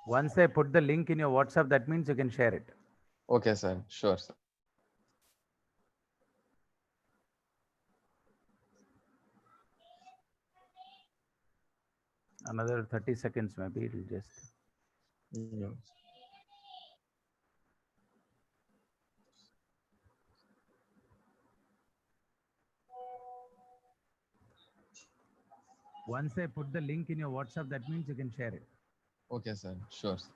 Once I put the link in your WhatsApp, that means you can share it. Okay, sir. Sure, sir. Another 30 seconds, maybe it'll just. Yeah. Once I put the link in your WhatsApp, that means you can share it. Okay, sir. Sure, sir.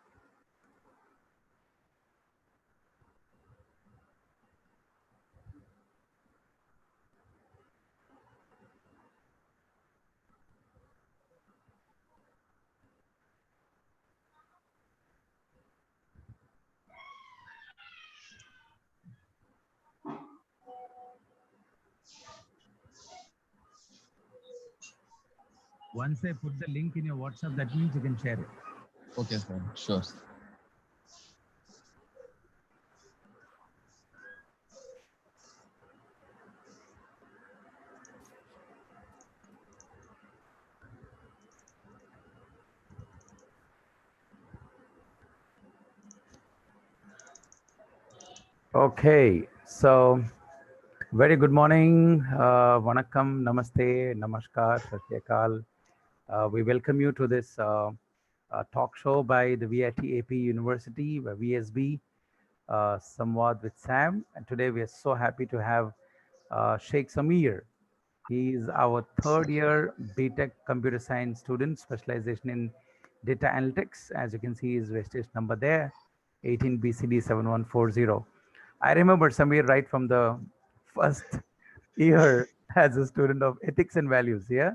Once I put the link in your WhatsApp, that means you can share it. Okay, sir. Sure, sir. Okay, so very good morning, vanakkam, namaste, namaskar, sat sri akal. We welcome you to this talk show by the VIT-AP University, VSB Samvad with Sam. And today we are so happy to have Sheikh Sameer. He is our third year BTech computer science student, specialization in data analytics. As you can see, his registration number there, 18 BCD 7140. I remember Sameer right from the first year as a student of ethics and values. Yeah,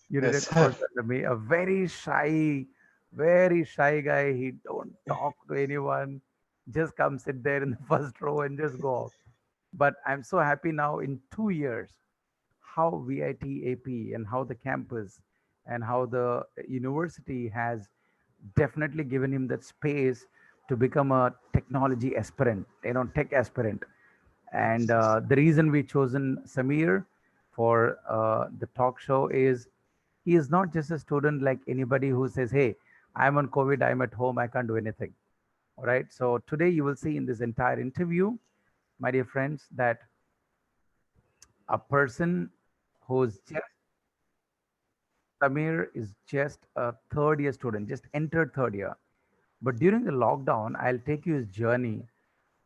you did Yes, a sir. course under me. A very shy guy. He don't talk to anyone. Just come sit there in the first row and just go off. But I'm so happy now in 2 years how VIT-AP and how the campus and how the university has definitely given him that space to become a technology aspirant, tech aspirant. And the reason we chosen Sameer for the talk show is he is not just a student like anybody who says, "Hey, I'm on COVID, I'm at home, I can't do anything." All right. So today you will see in this entire interview, my dear friends, that a person who's just Samir is just a third year student, just entered third year. But during the lockdown, I'll take you his journey,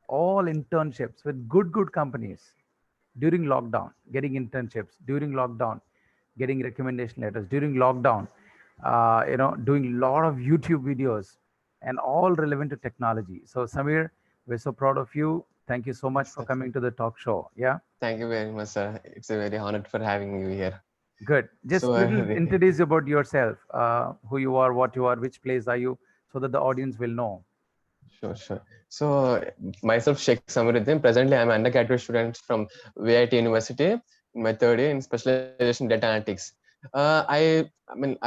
all internships with good companies during lockdown, getting internships during lockdown, getting recommendation letters during lockdown, doing a lot of YouTube videos and all relevant to technology. So Samir, we're so proud of you. Thank you so much Yes, for sir. coming to the talk show. Yeah. Thank you very much, sir. It's a very honored for having you here. Good. Just So, little introduce about yourself, who you are, what you are, which place are you, so that the audience will know. sure, sure. So, myself, Sheikh Sameeruddin. Presently, I'm an undergraduate student from VIT University in my third year in specialization data analytics. I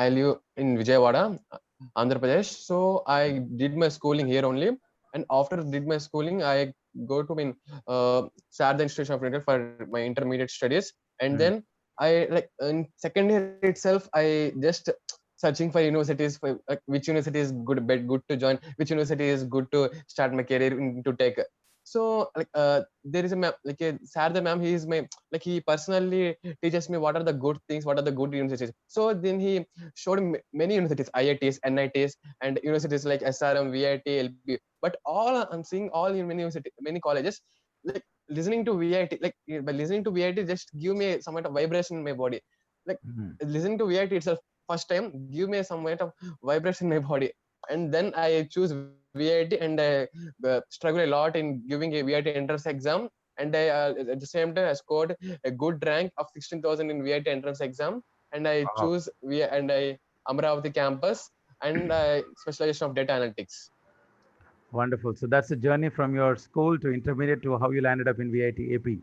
live in Vijayawada, Andhra Pradesh. So, I did my schooling here only, and after did my schooling, I go to Sarda Institution of India for my intermediate studies, and Mm. then I like in second year itself, I just searching for universities for like which university is good to join, which university is good to start my career to take. So there is a ma'am, like a Sarda ma'am, he is my like he personally teaches me what are the good things, what are the good universities. So then he showed many universities, IITs, NITs, and universities like SRM, VIT, LP. But all I'm seeing all in many university, many colleges, like listening to VIT, like by listening to VIT, just give me some kind of vibration in my body. Like Mhm. listening to VIT itself first time give me some kind of vibration in my body, and then I choose VIT, and I struggle a lot in giving a VIT entrance exam, and I at the same time I scored a good rank of 16,000 in VIT entrance exam, and I Wow. choose and I Amravati campus, and I specialization of data analytics. Wonderful. So that's the journey from your school to intermediate to how you landed up in VIT AP.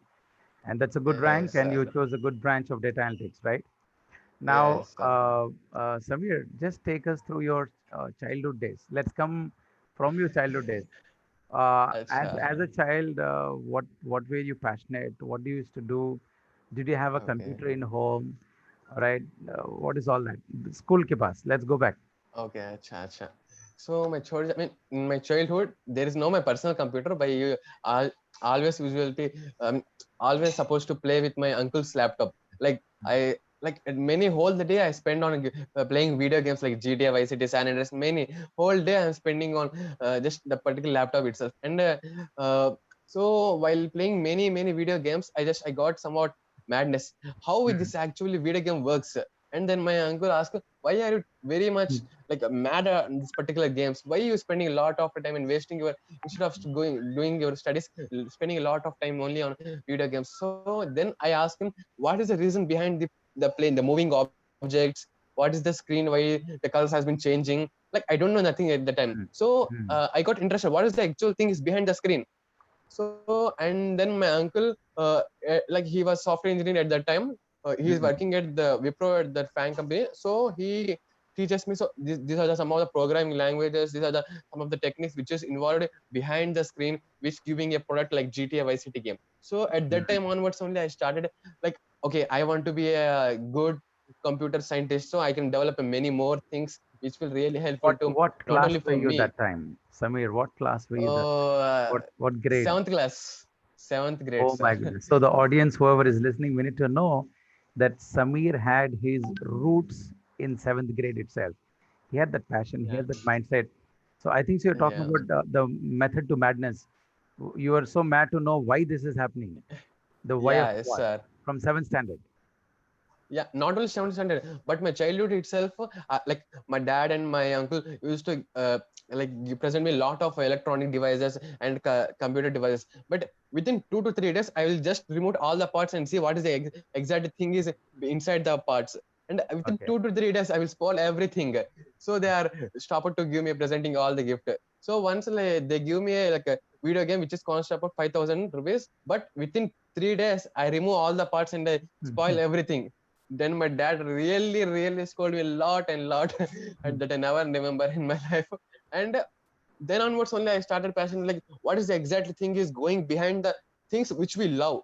And that's a good rank, Yes, and sir. you chose a good branch of data analytics, right? Now, Yes, sir. Samir, just take us through your childhood days. Let's come from your childhood days. As Acha. a child, what were you passionate? What do you used to do? Did you have a Okay. computer in home? All right. What is all that? School ke paas. Let's go back. Okay, acha, acha. So my childhood, I mean, in my childhood, there is no my personal computer, but you al- always usually always supposed to play with my uncle's laptop. Like I like many whole the day I spend on playing video games like GTA, Vice City, San Andreas. Many whole day I'm spending on just the particular laptop itself. And uh, so while playing many video games, I got somewhat madness. How Mm, this actually video game works? And then my uncle asked, "Why are you very much mm, like mad at this particular games? Why are you spending a lot of time and wasting your instead of going doing your studies, spending a lot of time only on video games?" So then I asked him, what is the reason behind the plane, the moving objects? What is the screen? Why the colors has been changing? Like I don't know nothing at the time. mm, So mm, I got interested. What is the actual thing is behind the screen? So and then my uncle, like he was software engineer at that time. He is mm. working at the Wipro at that fan company. So he teaches me. So these are some of the programming languages. These are some of the techniques which is involved behind the screen, which giving a product like GTA Vice City game. So at that time onwards only I started like, okay, I want to be a good computer scientist, so I can develop many more things which will really helpful to What not class only were for you me. that time, Samir? What class were you that? Uh, What grade? seventh class, seventh grade, Oh sir. my goodness. So the audience, whoever is listening, we need to know that Samir had his roots in seventh grade itself. He had that passion, he Yeah, had that mindset. So I think so you're talking yeah, about the method to madness. You are so mad to know why this is happening. The why of yeah, yes, what? sir. From seventh standard. Yeah, not only seventh standard, but my childhood itself, like my dad and my uncle used to like present me a lot of electronic devices and computer devices. But within 2 to 3 days, I will just remove all the parts and see what is the exact thing is inside the parts. And within Okay. 2 to 3 days, I will spoil everything. So they are stopped to give me presenting all the gift. So once like, they give me like a video game which is cost about 5,000 rupees, but within 3 days, I remove all the parts and I spoil everything. Then my dad really scolded me a lot and lot and that I never remember in my life. And then onwards only I started passion like what is the exact thing is going behind the things which we love.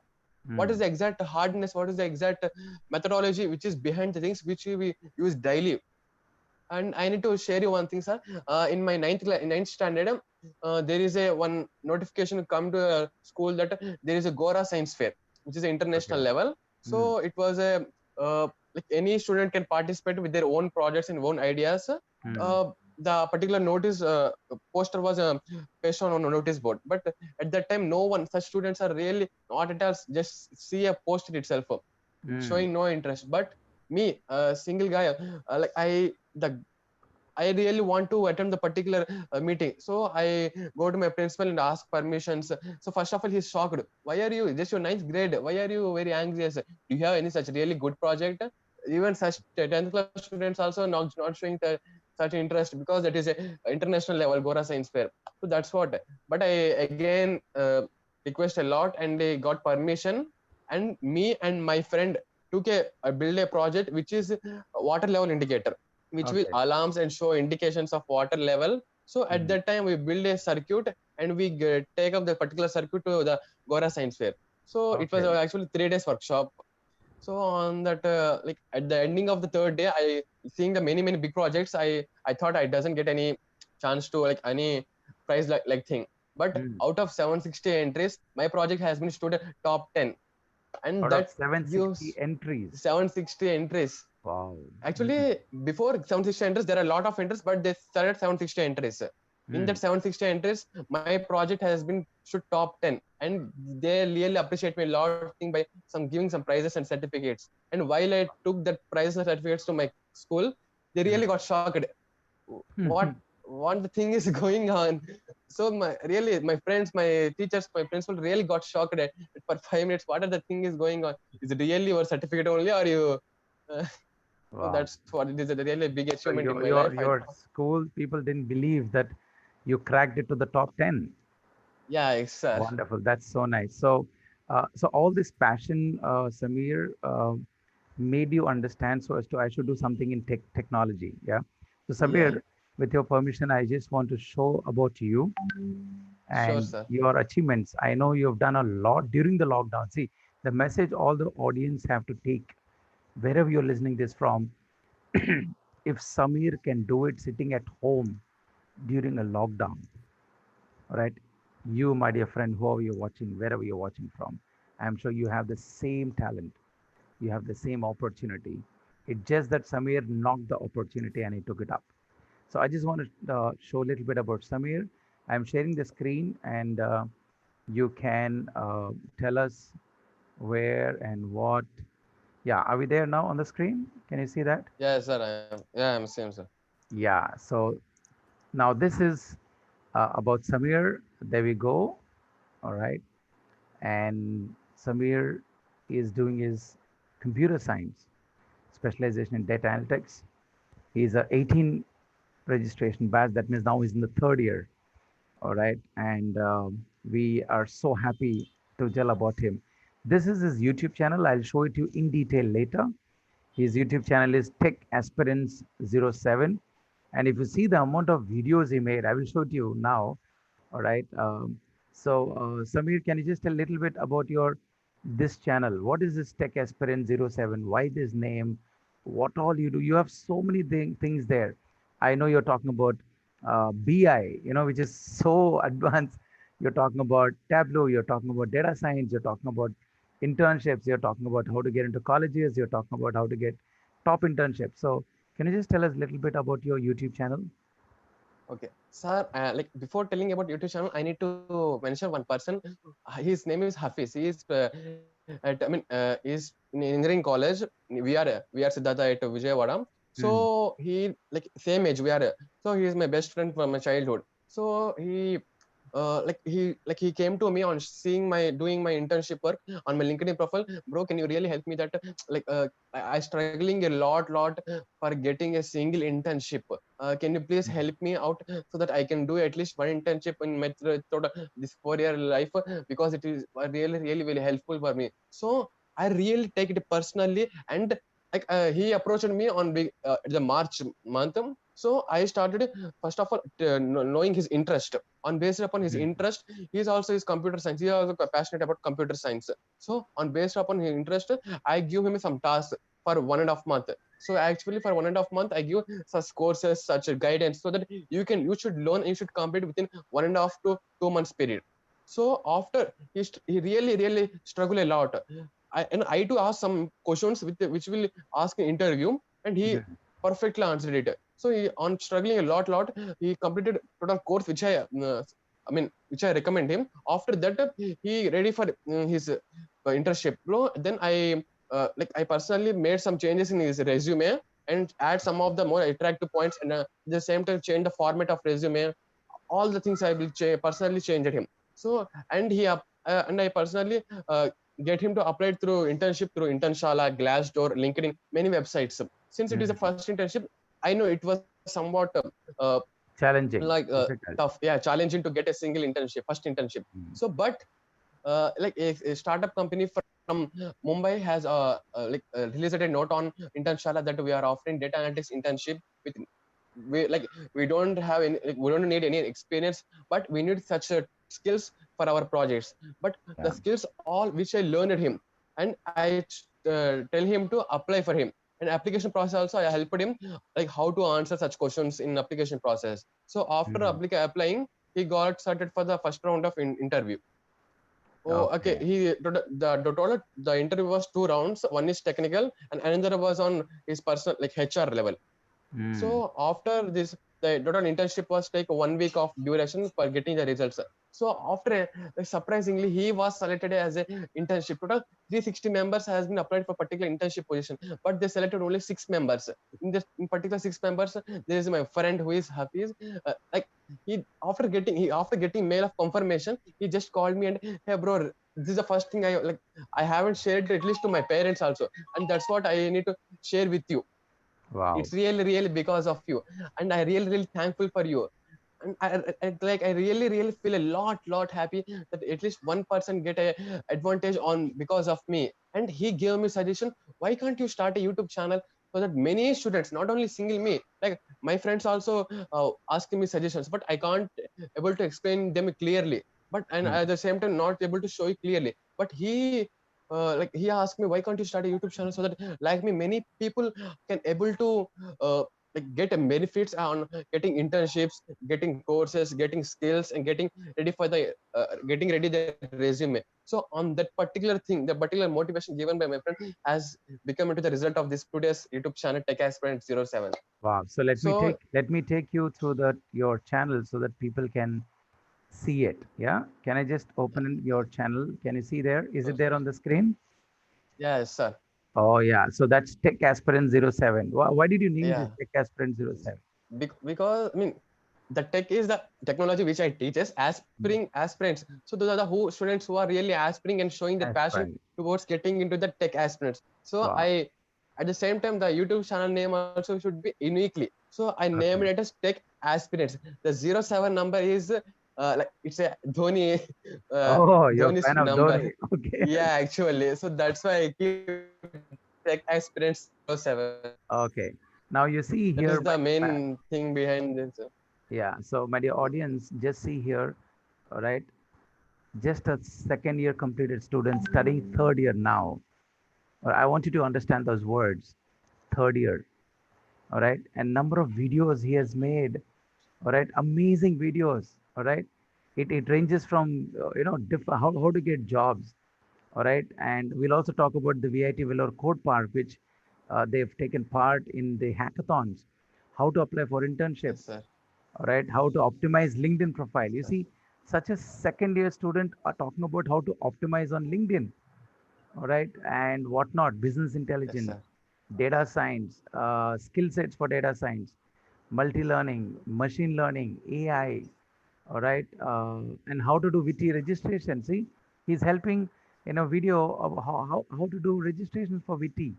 What is Hmm. the exact hardness? What is the exact methodology which is behind the things which we use daily? And I need to share you one thing, sir. In my ninth standard, there is a one notification come to a school that there is a Gora Science Fair, which is an international Okay. level. Hmm. So it was a like any student can participate with their own projects and own ideas. Hmm. The particular notice poster was pasted on a notice board, but at that time, no one such students are really not at all just see a poster itself Hmm. showing no interest. But me, a single guy, like the I really want to attend the particular meeting. So I go to my principal and ask permissions. So first of all, he's shocked. Why are you just your ninth grade? Why are you very anxious? Do you have any such really good project? Even such 10th class students also not showing such interest because that is a international level Gora Science Fair. So that's what. But I again request a lot and they got permission. And me and my friend took a build a project which is a water level indicator which will Okay. alarms and show indications of water level. So at Hmm. that time we build a circuit and we take up the particular circuit to the Gora Science Fair. So it was Okay. actually 3 days workshop. So on that, like at the ending of the third day, I seeing the many big projects. I thought I doesn't get any chance to like any prize like thing. But Hmm. out of 760 entries, my project has been stood at top 10, and Out of that 760 gives entries. 760 entries. Wow. Hmm. Actually, before 760 entries, there are a lot of entries, but they started 760 entries. In that Hmm. 760 entries, my project has been should top 10, and they really appreciate me a lot thing by some giving some prizes and certificates. And while I took that prizes and certificates to my school, they really got shocked. What Hmm. what the thing is going on? So my really my friends, my teachers, my principal really got shocked at for 5 minutes. What are the thing is going on? Is it really your certificate only, or you? Uh, so Wow. that's what it is. A really big So achievement in your my life. your I your school people didn't believe that you cracked it to the top 10. yeah, yes, sir. Wonderful. That's so nice. So, so all this passion, Samir, made you understand so as to I should do something in technology. Yeah. So, Yeah, Samir, with your permission, I just want to show about you sure, and sir. your achievements. I know you've done a lot during the lockdown. See, the message all the audience have to take wherever you're listening this from. If Samir can do it sitting at home, during a lockdown, right? You, my dear friend, whoever you're watching, wherever you're watching from, I'm sure you have the same talent, you have the same opportunity. It's just that Samir knocked the opportunity and he took it up. So I just want to show a little bit about Samir. I'm sharing the screen, and you can tell us where and what. Yeah, are we there now on the screen? Can you see that? Yeah, sir. I am. Yeah, I'm same, sir. Yeah. So now this is about Samir. There we go. All right. And Samir is doing his computer science specialization in data analytics. He's a 18 registration batch. That means now he's in the third year. All right. And we are so happy to tell about him. This is his YouTube channel. I'll show it to you in detail later. His YouTube channel is Tech Aspirants 07. And if you see the amount of videos he made, I will show it to you now. All right. Samir, can you just tell a little bit about your this channel? What is this Tech Aspirant 07? Why this name? What all you do? You have so many things there. I know you're talking about BI, which is so advanced. You're talking about Tableau. You're talking about data science. You're talking about internships. You're talking about how to get into colleges. You're talking about how to get top internships. So, can you just tell us a little bit about your YouTube channel? Okay, sir. Like before telling about YouTube channel, I need to mention one person. His name is Hafiz. He is is in engineering college. We are Siddhartha at Vijayawada. Hmm. So he like same age. So he is my best friend from my childhood. So he came to me on seeing my doing my internship work on my LinkedIn profile. Bro, can you really help me that like I struggling a lot for getting a single internship. Can you please Hmm. help me out so that I can do at least one internship in my this 4 year life, because it is really really helpful for me. So I really take it personally, and like he approached me on the March month. So I started first of all knowing his interest. On based upon his Hmm. interest, he is also his computer science. He is also passionate about computer science. So on based upon his interest, I give him some tasks for 1.5 month. So actually for 1.5 month I give such courses, such a guidance, so that you should learn, you should complete within 1.5 to 2 months period. So after he really struggle a lot. I to ask some questions which will ask in interview, and he Hmm. perfectly answered it. So he on struggling a lot, he completed total course which I mean which I recommend him. After that he ready for his internship, bro. Then I personally made some changes in his resume and add some of the more attractive points, and at the same time change the format of resume. All the things I will personally change him. So and I personally get him to apply through internship through Internshala, Glassdoor, LinkedIn, many websites. Since it is a Hmm. first internship, I know it was somewhat Challenging, tough, difficult. yeah, challenging to get a single internship, first internship. Hmm. So, but like a startup company from Mumbai has released a note on Internshala that we are offering data analytics internship with we don't have any we don't need any experience, but we need such skills for our projects. But the Yeah. skills all which I learned him, and I tell him to apply for him. And application process also I helped him, like how to answer such questions in application process. So after Hmm. applying, he got started for the first round of interview. Oh, okay. Okay. The interview was 2 rounds. One is technical, and another was on his personal, like HR level. Hmm. So after this, the total internship was take 1 week of duration for getting the results. So after surprisingly, he was selected as a internship. Total 360 members has been applied for particular internship position, but they selected only 6 members. In particular 6 members, there is my friend who is Hafiz. Like after getting mail of confirmation, he just called me and, hey bro, this is the first thing I haven't shared it at least to my parents also, and that's what I need to share with you. Wow. It's really because of you, and I really thankful for you. And I really feel a lot happy that at least one person get a advantage on because of me. And he gave me suggestion, why can't you start a YouTube channel, so that many students, not only single me, like my friends also asking me suggestions, but I can't able to explain them clearly, but and Hmm. at the same time not able to show it clearly. But he asked me, why can't you start a YouTube channel, so that like me many people can able to uh, get a benefits on getting internships, getting courses, getting skills, and getting ready the resume. So on that particular thing, the particular motivation given by my friend has become into the result of this today's YouTube channel Tech Aspirant 07. Wow. So let me So take you through the your channel so that people can see it. Yeah. Can I just open your channel? Can you see there? Is it there on the screen? yes, sir. Oh yeah. So that's Tech Aspirant 07. Why did you name this Yeah, Tech Aspirant 07? because I mean the tech is the technology which I teach as aspirants. So those are the who students who are really aspiring and showing that passion Aspirant. towards getting into the tech aspirants. So Wow. I at the same time the YouTube channel name also should be uniquely. So I named it Okay. as Tech Aspirants. The 07 number is like it's a Dhoni Oh, you're a Dhoni's fan of number. Dhoni. Okay. Yeah, actually. So that's why I keep Tech Aspirants 07. Okay. Now you That see is the here, main thing behind this. yeah. So my dear audience, just see here, all right? Just a second year completed student studying third year now. I want you to understand those words. Third year, all right? And number of videos he has made, all right? Amazing videos, all right? It ranges from, how to get jobs, all right? And we'll also talk about the VIT Vellore Code Park, which they've taken part in the hackathons, how to apply for Yes, internships, sir. all right? How to optimize LinkedIn profile. Sir. You see, such a second year student are talking about how to optimize on LinkedIn, all right, and whatnot, business Yes, sir. intelligence, data science, skill sets for data science, multi-learning, machine learning, AI, all right, and how to do VT registration. See, he's helping in a video of how to do registration for VT,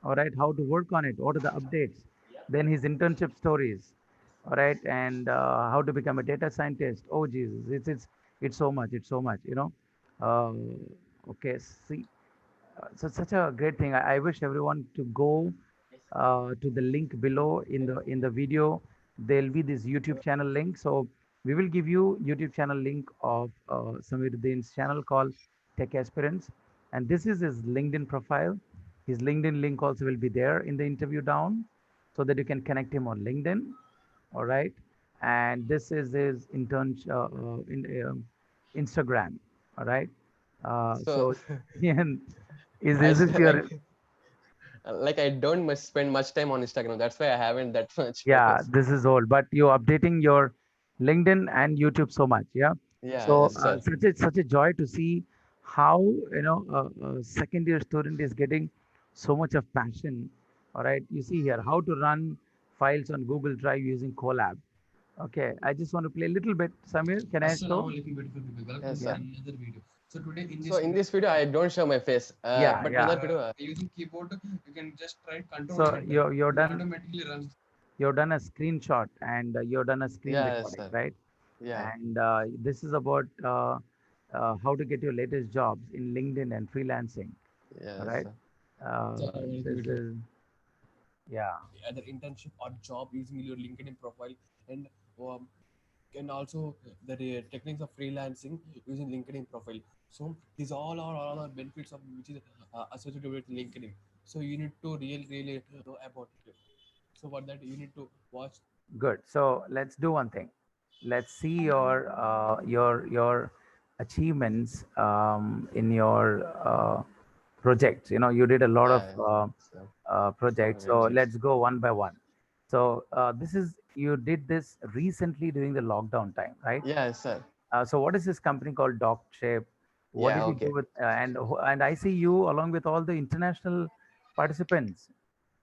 all right, how to work on it, what are the updates, then his internship stories, all right, and how to become a data scientist. Oh Jesus, it's so much, okay, see, so such a great thing. I wish everyone to go to the link below in the video. There'll be this YouTube channel link. So we will give you YouTube channel link of Sameeruddin's channel called Tech Aspirants, and this is his LinkedIn profile. His LinkedIn link also will be there in the interview down, so that you can connect him on LinkedIn. All right, and this is his Instagram. All right, So so Ian, I is this your like I don't much spend much time on Instagram. That's why I haven't that much yeah, followers. this is old, but you're updating your LinkedIn and YouTube so much. Yeah. Yeah, So yes, sir. such a joy to see how a second year student is getting so much of passion. All right. You see here how to run files on Google Drive using Colab. Okay. I just want to play a little bit. Samir, can I show? Assalamualaikum beautiful people. Welcome Yes, to Yeah. sir. another video. So today in So this in video, this video, I don't show my face. Yeah. But in Yeah. that video, using keyboard, you can just try Control So Enter. you're It will done. automatically run. You've done a screenshot and you've done a screen yeah, yes, recording, sir. right? Yeah, And this is about how to get your latest jobs in LinkedIn and freelancing. All yes, right. sir. This is, yeah, Either internship or job using your LinkedIn profile and um, and also the techniques of freelancing using LinkedIn profile. So these all are benefits of which is associated with LinkedIn. So you need to really know about it. So for that you need to watch. good. So let's do one thing. Let's see your achievements in your projects. You know, you did a lot of Yeah, sir. projects. Wait, So just let's go one by one. So this is you did this recently during the lockdown time, right? yeah, sir. So what is this company called DocShape? What Yeah, did you okay. do with and I see you along with all the international participants.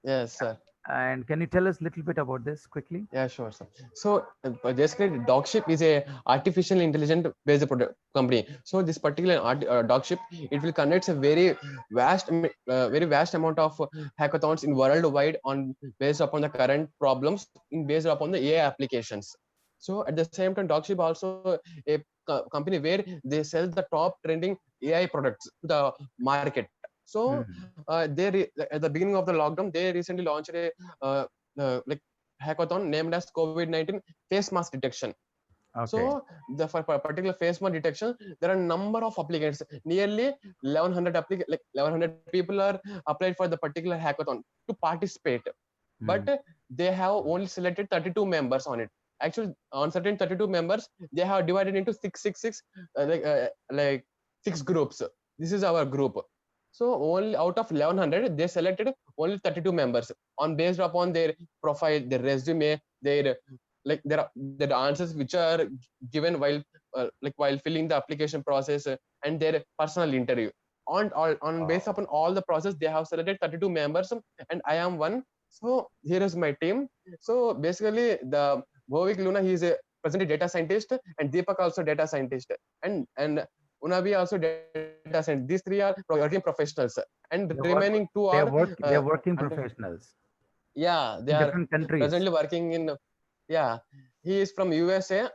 Yes, sir. And can you tell us a little bit about this quickly? Yeah, sure, sir. So basically, Dogship is a artificial intelligence based product company. So this particular Dogship, it will conduct a very vast amount of hackathons in worldwide on based upon the current problems in based upon the AI applications. So at the same time, Dogship also a company where they sell the top trending AI products to the market. So Hmm. at the beginning of the lockdown, they recently launched a like hackathon named as COVID-19 face mask detection. Okay. So for particular face mask detection, there are a number of applicants. Nearly 1100 people are applied for the particular hackathon to participate. But Hmm. they have only selected 32 members on it. Actually, on certain 32 members, they have divided into 666, like 6 groups. This is our group. So only out of 1100, they selected only 32 members on based upon their profile, their resume, their like their answers which are given while while filling the application process, and their personal interview. On based Wow. upon all the process, they have selected 32 members, and I am one. So here is my team. So basically, the Bhovik Luna, he is a presently data scientist, and Deepak also data scientist, and Unabi also data scientist. These three are working professionals, and They remaining work. two are They're working under. professionals Yeah, they in are different countries. presently working in. Yeah, he is from USA.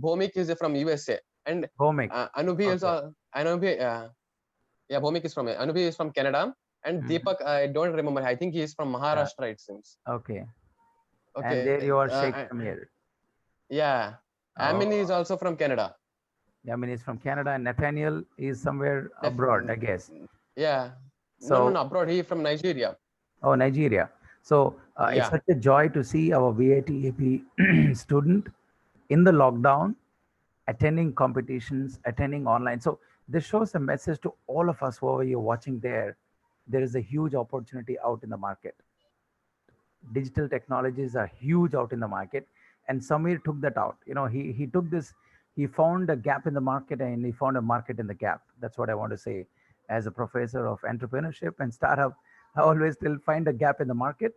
Bhomik is from USA, and Homik. Anubhi is Okay. Anubhi. Yeah, Bhomik is from Anubhi is from Canada, and Mhm. Deepak, I don't remember. I think he is from Yeah. Maharashtra. It seems. Okay. And Okay. there you are, Sheikh Samir. Yeah, Amini is Oh, also from Canada. yeah, I mean, he's from Canada, and Nathaniel is somewhere Def- abroad, I guess. yeah. No, So, abroad. He from Nigeria. oh, Nigeria. So, it's Yeah. such a joy to see our VIT-AP student in the lockdown, attending competitions, attending online. So, this shows a message to all of us, whoever you're watching there. There is a huge opportunity out in the market. Digital technologies are huge out in the market, and Samir took that out. He took this, he found a gap in the market, and he found a market in the gap. That's what I want to say. As a professor of entrepreneurship and startup, I always still find a gap in the market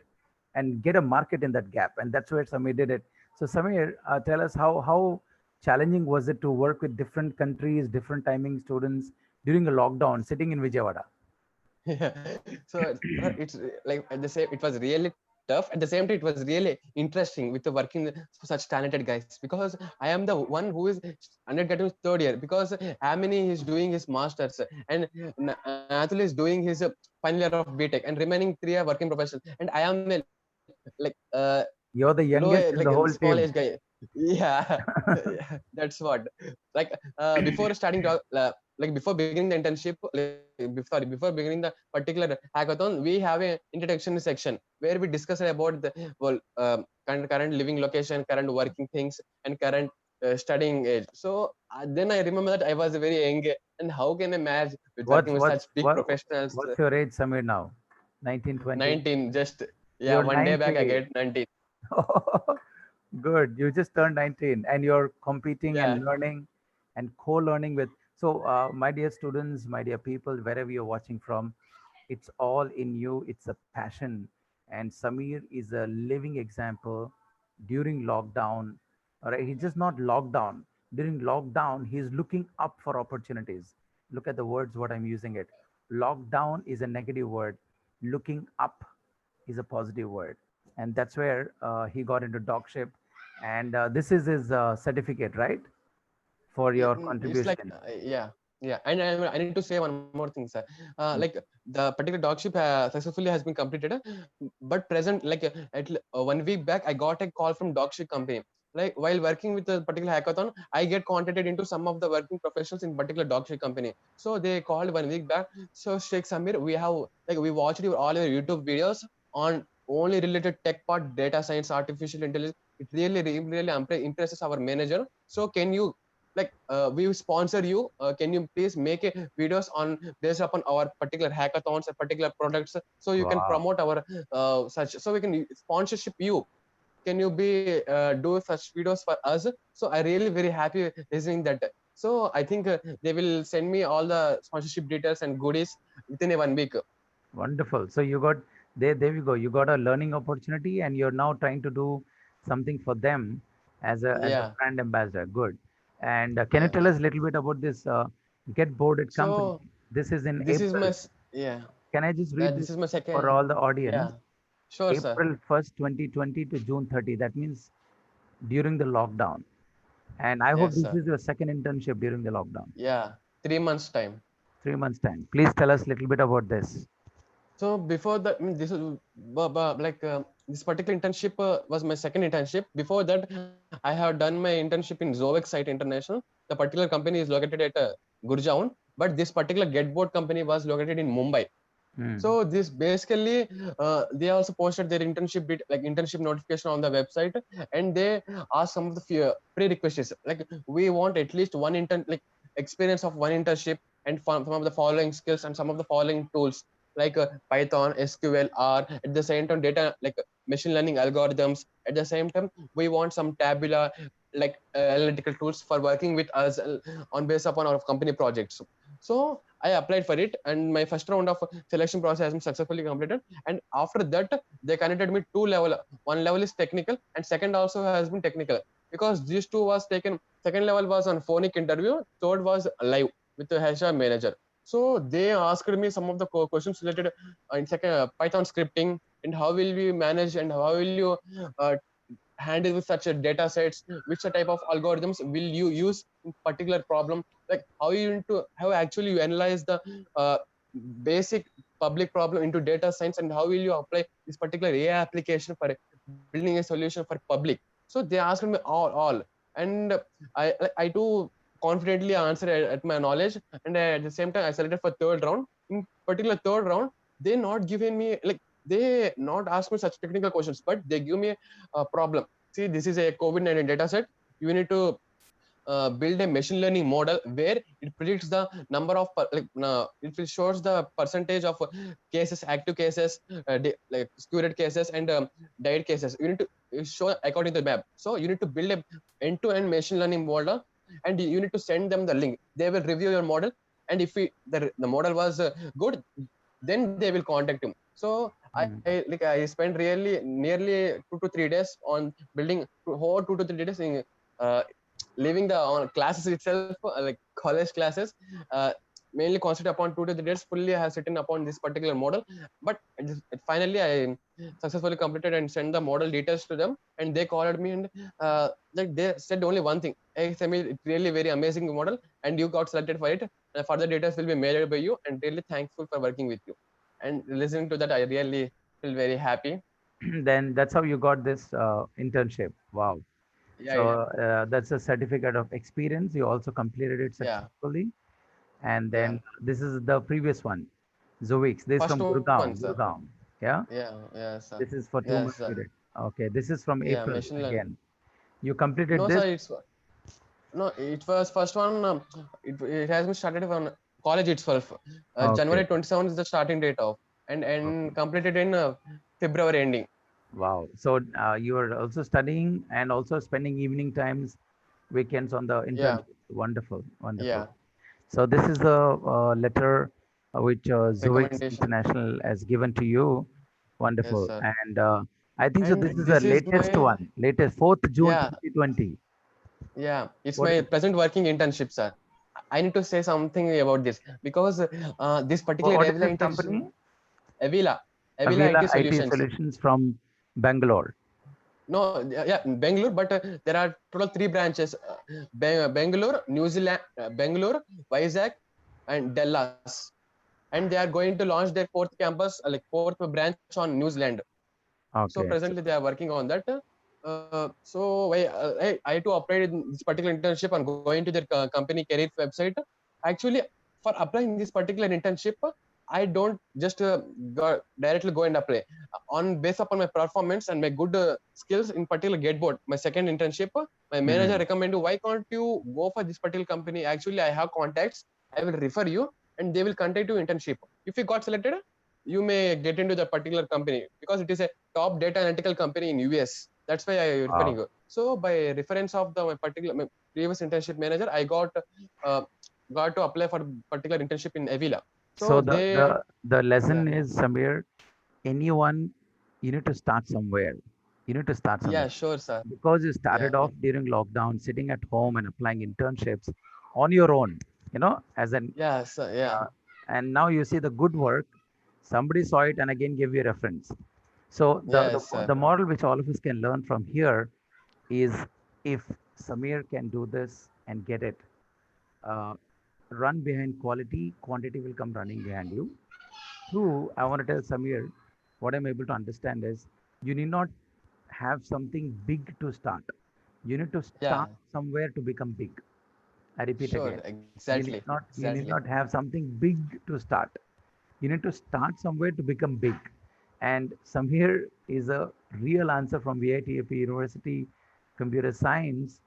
and get a market in that gap, and that's where Samir did it. So Samir, tell us how challenging was it to work with different countries, different timing students during a lockdown sitting in Vijayawada? Yeah. So it's like at the same, it was really tough. At the same time, it was really interesting with the working with such talented guys, because I am the one who is undergraduate third year, because Amini is doing his masters, and Atul is doing his final year of BTech, and remaining three are working professional, and I am like You're the low youngest like in the a whole small team. age guy. Yeah. Yeah, that's what. Like before starting to before beginning the internship, before beginning the particular hackathon, we have a introduction section where we discuss about the current living location, current working things, and current studying age. So then I remember that I was very young, and how can I match with What's working with what's such big what professionals? what's your age, Samir, now? 1920. 19, just yeah, You're one day back I 19. get 19. Good. You just turned 19 and you're competing Yeah. and learning and co-learning with. So, my dear students, my dear people, wherever you're watching from, it's all in you. It's a passion. And Samir is a living example during lockdown. All right. He's just not locked down. During lockdown, he's looking up for opportunities. Look at the words, what I'm using it. Lockdown is a negative word. Looking up is a positive word, and that's where he got into dogship. And this is his certificate, right, for your It's like contribution. yeah, and I need to say one more thing, sir. Like Mm. the particular dogship successfully has been completed, but present like 1 week back I got a call from dogship company. Like while working with a particular hackathon, I get contacted into some of the working professionals in particular dogship company. So they called 1 week back. So Sheikh Samir, we have like we watched all your YouTube videos on only related tech part, data science, artificial intelligence. It really impresses our manager. So can you we sponsor you, can you please make a videos on based upon our particular hackathons or particular products, so you can Wow. promote our such, so we can sponsorship you, can you be do such videos for us? So I really very happy listening that. So I think they will send me all the sponsorship details and goodies within a 1 week. Wonderful. So you got, there you go, you got a learning opportunity and you're now trying to do something for them as a Yeah, brand ambassador. Good. And can you yeah. tell us a little bit about this get boarded company? So This is in this is April. my yeah, Can I just read that this this is my for second. all the Yeah, audience? sure, sir. April 1st, 2020 to June 30. That means during the lockdown. And I hope Yes, this sir. is your second internship during the lockdown. Yeah, 3 months time. 3 months time. Please tell us a little bit about this. So before that, I mean, this is this particular internship was my second internship. Before that, I have done my internship in Zovex Site International. The particular company is located at Gurjaon, but this particular Getboard company was located in Mumbai. Hmm. So this basically, they also posted their like internship notification on the website, and they ask some of the prerequisites. Like we want at least one like experience of one internship, and some of the following skills and some of the following tools like Python, SQL, R. At the same time, data like machine learning algorithms. At the same time, we want some tabular like analytical tools for working with us on based upon our company projects. So I applied for it, and my first round of selection process has been successfully completed. And after that, they connected me two level. One level is technical, and second also has been technical, because these two was taken. Second level was on phonic interview. Third was live with the HR manager. So they asked me some of the questions related in second Python scripting, and how will we manage, and how will you uh, handle with such a data sets, which type of algorithms will you use in particular problem, like how actually you analyze the uh, basic public problem into data science, and how will you apply this particular AI application for building a solution for public. So they asked me all, and I too confidently answered at my knowledge, and at the same time I selected for third round. In particular third round, they not giving me like, they not ask me such technical questions, but they give me a problem. See, this is a COVID-19 data set. You need to build a machine learning model where it predicts the number of it will shows the percentage of cases, active cases, like skewed cases, and died cases. You need to show according to the map. So you need to build a end-to-end machine learning model, and you need to send them the link. They will review your model, and if the model was good, then they will contact him. So Hmm. I spent really nearly 2 to 3 days on building whole 2 to 3 days in uh, leaving the classes itself, like college classes, uh, mainly concentrate upon 2 to 3 days fully I have sitting upon this particular model. But finally I successfully completed and sent the model details to them, and they called me, and like they said only one thing: hey Samir, it's really very amazing model, and you got selected for it. Further details will be mailed by you, and really thankful for working with you. And listening to that, I really feel very happy. Then that's how you got this internship. Wow. Yeah, So yeah, that's a certificate of experience. You also completed it yeah, successfully. And yeah. then this is the previous one, Zoix. This is First from one, sir. Gurgaon. Yeah. Yeah, yeah, sir. This is for Yes, 2 months sir. period. Okay. This is from Yeah, April machine learning. again. You No, completed sir, this. it's no. It was first one. It has been started on college itself. Okay. January 27 is the starting date of, and Okay. completed in February ending. Wow. So you are also studying and also spending evening times, weekends on the Yeah, internship. Wonderful. Wonderful. yeah. So this is the letter which Zoix Recommendation. International has given to you. Yes, Wonderful. sir. And I think so. And This is the this is latest my, one, latest 4th June yeah, 2020. yeah. It's What my is present working internship, sir. I need to say something about this, because this particular what is Avila this internship, company? Avila, Avila Avila IT IT Solutions. Solutions from Bangalore. No, yeah, Bangalore, but there are total three branches: Bangalore, New Zealand, Bangalore, Vizag, and Dallas. And they are going to launch their fourth campus, like fourth branch on New Zealand. So Okay. presently So, they are working on that. I had to apply this particular internship and going to their company career website. Actually, for applying this particular internship, I don't just directly go and apply. On based upon my performance and my good skills, in particular Getboard, my second internship, my manager mhm. recommended, why can't you go for this particular company? Actually, I have contacts. I will refer you, and they will contact you internship. If you got selected, you may get into the particular company, because it is a top data analytical company in US. That's why I referring Wow. you. So by reference of my previous internship manager, I uh, got to apply for particular internship in Avila. So So they, the yeah, lesson is, Samir, anyone, you need to start somewhere. You need to start yeah, somewhere sure, sir. because you Yeah, started off during lockdown, sitting at home and applying internships on your own. As an yeah, sir, yeah, uh, and now you see the good work. Somebody saw it and again gave you a reference. So yes, sir. the model which all of us can learn from here is, if Samir can do this and get it, uh, run behind quality, quantity will come running behind you. Two, I want to tell Samir, what I'm able to understand is you need not have something big to start. You need to Yeah, start somewhere to become big. I repeat sure, again. exactly, You exactly. need not have something big to start. You need to start somewhere to become big. And Samir is a real answer from VIT-AP University, Computer Science,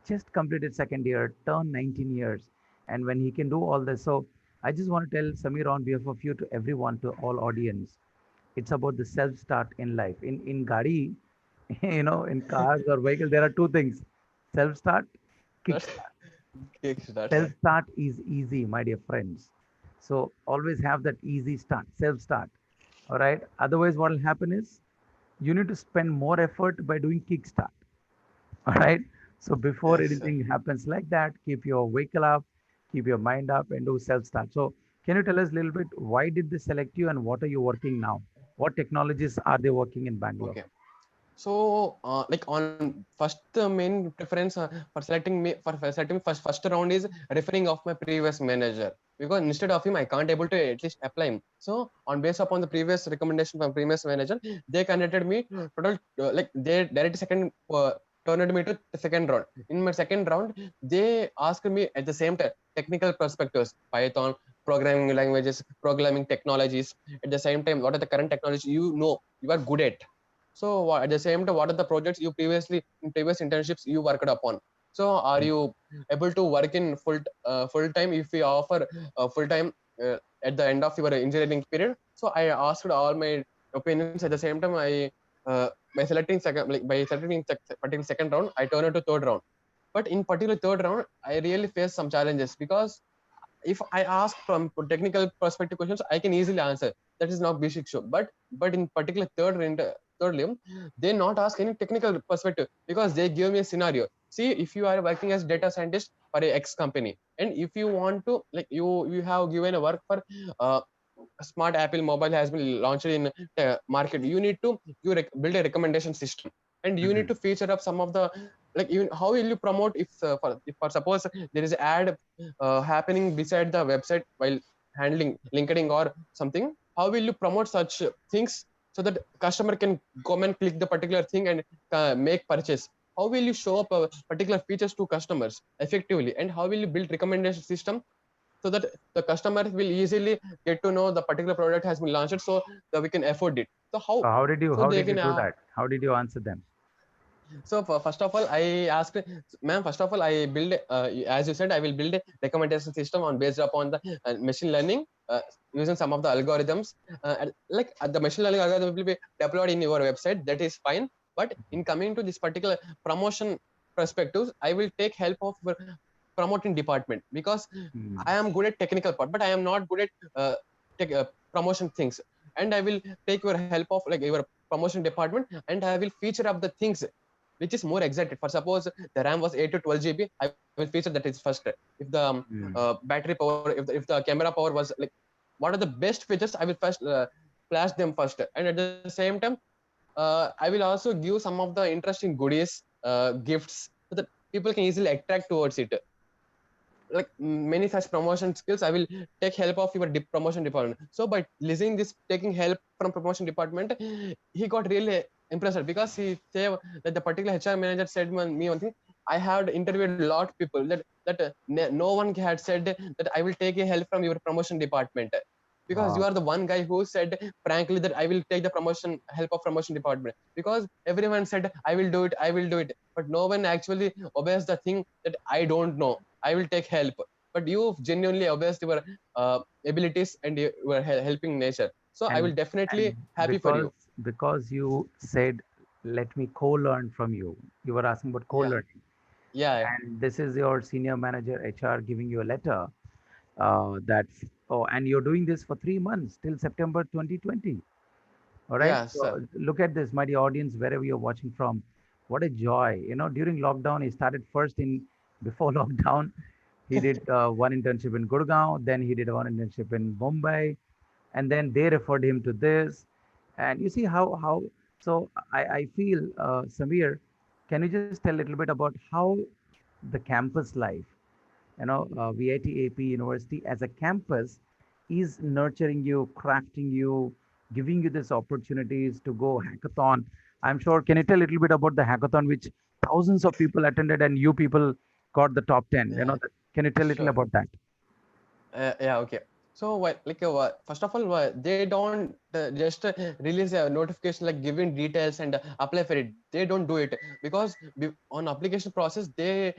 just completed second year, turned 19 years. And when he can do all this, so I just want to tell Samir on behalf of you to everyone, to all audience, it's about the self-start in life. In Gadi, in cars or vehicle, there are two things: self-start, kickstart. Kickstart. Self-start is easy, my dear friends. So always have that easy start, self-start. All right. Otherwise, what will happen is you need to spend more effort by doing kickstart. All right. So before Yes, sir. anything happens like that, keep your vehicle up, keep your mind up, and do self-start. So can you tell us a little bit why did they select you and what are you working now? What technologies are they working in Bangalore? Okay. So, like on first main preference for selecting first round is referring of my previous manager, because instead of him I can't able to at least apply him. So on based upon the previous recommendation from previous manager, they connected me total like they directly turned me to the second round. In my second round, they asked me at the same time technical perspectives, Python, programming languages, programming technologies. At the same time, what are the current technologies you are good at. So at the same time, what are the projects you previously in previous internships you worked upon? So are Mm. you able to work in full time if we offer full time at the end of your engineering period? So I asked all my opinions. At the same time, I by selecting particular second round, I turned it to third round. But in particular third round, I really faced some challenges, because if I ask from technical perspective questions, I can easily answer. That is not basic show. But in particular third limb, they not ask any technical perspective, because they give me a scenario. See, if you are working as data scientist for a X company, and if you want to like you have given a work for uh, a smart Apple mobile has been launched in market, you need to build a recommendation system, and you need Mhm. to feature up some of the like even how will you promote if for suppose there is ad happening beside the website while handling linkedin or something. How will you promote such things so that customer can come and click the particular thing and make purchase? How will you show up particular features to customers effectively, and how will you build recommendation system so that the customer will easily get to know the particular product has been launched, so that we can afford it? So how So how did you so how they did you can do that? How did you answer them? so first of all, I asked, ma'am. First of all, I build, as you said, I will build a recommendation system on based upon the machine learning using some of the algorithms. The machine learning algorithm will be deployed in your website. That is fine. But in coming to this particular promotion perspectives, I will take help of promoting department, because I Mm. am good at technical part, but I am not good at tech, promotion things. And I will take your help of like your promotion department, and I will feature up the things which is more exact. For suppose the RAM was 8 to 12 GB, I will feature that is first. If the Mm. battery power, if the camera power was like, what are the best features? I will first flash them first, and at the same time, I will also give some of the interesting goodies, gifts, so that people can easily attract towards it. Like many such promotion skills, I will take help of your promotion department. So by listening this, taking help from promotion department, he got really impressed, because he said that the particular HR manager said me one thing. I had interviewed a lot of people that no one had said that I will take a help from your promotion department, because you Wow. are the one guy who said frankly that I will take the promotion help of promotion department, because everyone said I will do it, but no one actually obeys the thing that I don't know. I will take help. But you genuinely obeys your abilities and your helping nature. So I will And definitely and happy for because you. because you said let me co-learn from you. You were asking about Yeah, co-learning. yeah, And this is your senior manager HR giving you a letter that and you're doing this for 3 months till September 2020. All right. yeah, sir. So look at this, my dear audience, wherever you're watching from. What a joy. During lockdown, he started first in before lockdown. He did one internship in Gurgaon, then he did one internship in Mumbai, and then they referred him to this. And you see how so I feel Samir, can you just tell a little bit about how the campus life, VIT-AP University as a campus is nurturing you, crafting you, giving you these opportunities to go hackathon. I'm sure. Can you tell a little bit about the hackathon which thousands of people attended and you people got the top 10? Yeah, Can you tell a little sure. about that? Yeah, okay. So first of all, they don't just release a notification like giving details and apply for it. They don't do it because on application process they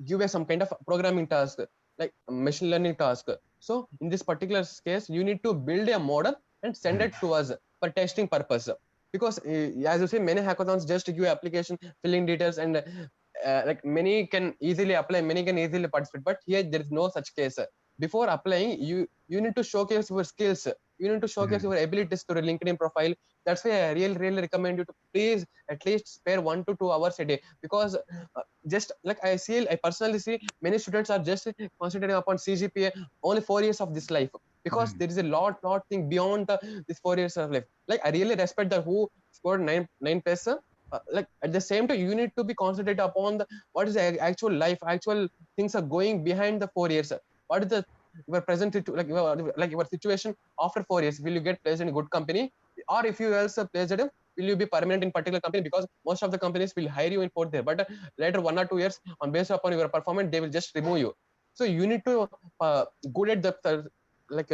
give us some kind of programming task like machine learning task. So in this particular case, you need to build a model and send it to us for testing purpose. Because as you say, many hackathons just give application filling details and like many can easily apply, many can easily participate. But here there is no such case. Before applying, you need to showcase your skills, you need to showcase Mhm. your abilities to a LinkedIn profile. That's why I really recommend you to please at least spare 1 to 2 hours a day. Because just like I personally see many students are just concentrating upon CGPA only 4 years of this life, because Mhm. there is a lot thing beyond this 4 years of life. Like I really respect the who scored nine plus. Like at the same time, you need to be concentrated upon the what is the actual life, actual things are going behind the 4 years. What is the your present like your situation after 4 years? Will you get placed in a good company, or if you also placed it, will you be permanent in particular company? Because most of the companies will hire you in fourth year, but later 1 or 2 years on based upon your performance, they will just remove you. So you need to good at the like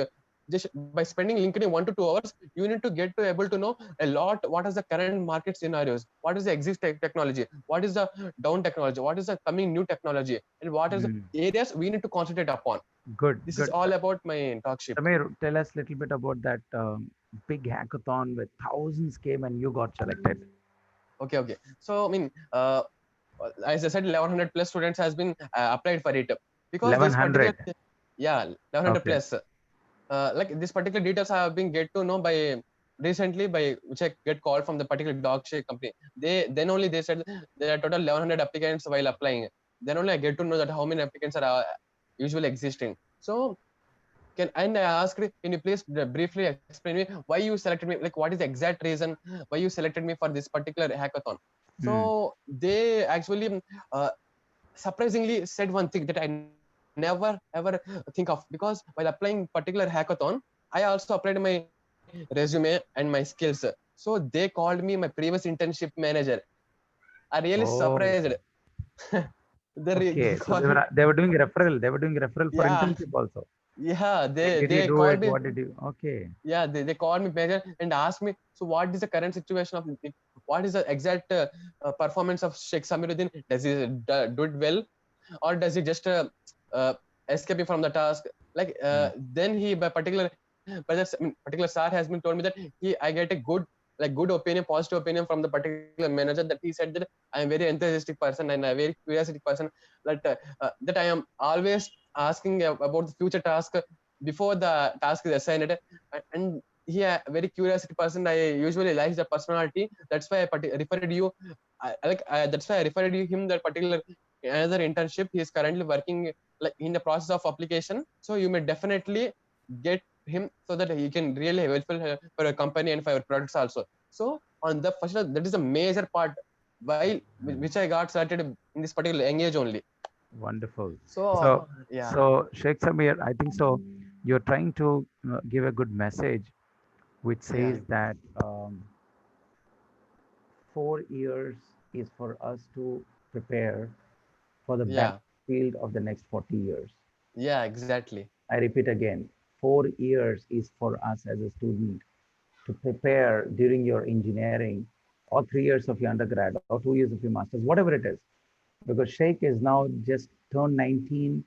just by spending LinkedIn 1 to 2 hours, you need to get to able to know a lot what is the current market scenarios, what is the existing technology, what is the down technology, what is the coming new technology, and what is the Mhm. areas we need to concentrate upon. Good, This is good. all about my talkship. Samir, tell us a little bit about that big hackathon where thousands came and you got selected. Okay. So I mean, as I said, 1100 plus students has been applied for it, because this particular 1100. yeah 1100 Okay. plus like this particular details I have been get to know by recently by which I get called from the particular dog shake company. They then only they said there are total 1100 applicants while applying. Then only I get to know that how many applicants are usually existing. So can and I asked, can you please briefly explain me why you selected me? Like, what is the exact reason why you selected me for this particular hackathon? Mm. So they actually surprisingly said one thing that I never ever think of, because while applying particular hackathon, I also applied my resume and my skills. So they called me my previous internship manager. I really surprised. Oh, They okay. So called me. they were doing referral. They were doing referral for Yeah, internship also. yeah. When did you They do called it? me. What did you? Okay. Yeah, they called me manager and asked me, so what is the current situation of what is the exact performance of Sheikh Sameeruddin? Does he do it well, or does he just uh, escaping from the task? Like Mm. then he by particular by this I mean, particular sir has been told me that I get a good opinion, positive opinion from the particular manager, that he said that I am very enthusiastic person and a very curiosity person, that I am always asking about the future task before the task is assigned. And he a very curiosity person. I usually like the personality. That's why referred you. That's why I referred you him that particular another internship. He is currently working like in the process of application. So you may definitely get him so that he can really helpful for your company and for your products also. So on the first, that is a major part while Mm. which I got started in this particular young age only. Wonderful. So So, yeah, so Sheikh Samir, I think so. You're trying to give a good message, which yeah, says that 4 years is for us to prepare for the yeah, battlefield of the next 40 years. yeah, exactly. I repeat again, 4 years is for us as a student to prepare during your engineering or 3 years of your undergrad or 2 years of your master's, whatever it is. Because Sheikh is now just turned 19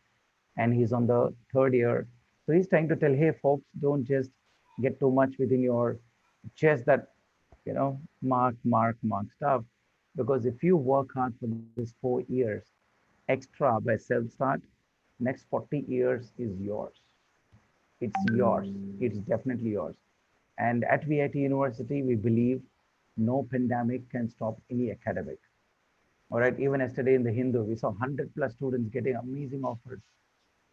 and he's on the third year. So he's trying to tell, hey, folks, don't just get too much within your chest that, mark stuff. Because if you work hard for this 4 years extra by self start, next 40 years is yours. It's yours. It's definitely yours. And at VIT University, we believe no pandemic can stop any academic. All right. Even yesterday in the Hindu, we saw 100 plus students getting amazing offers,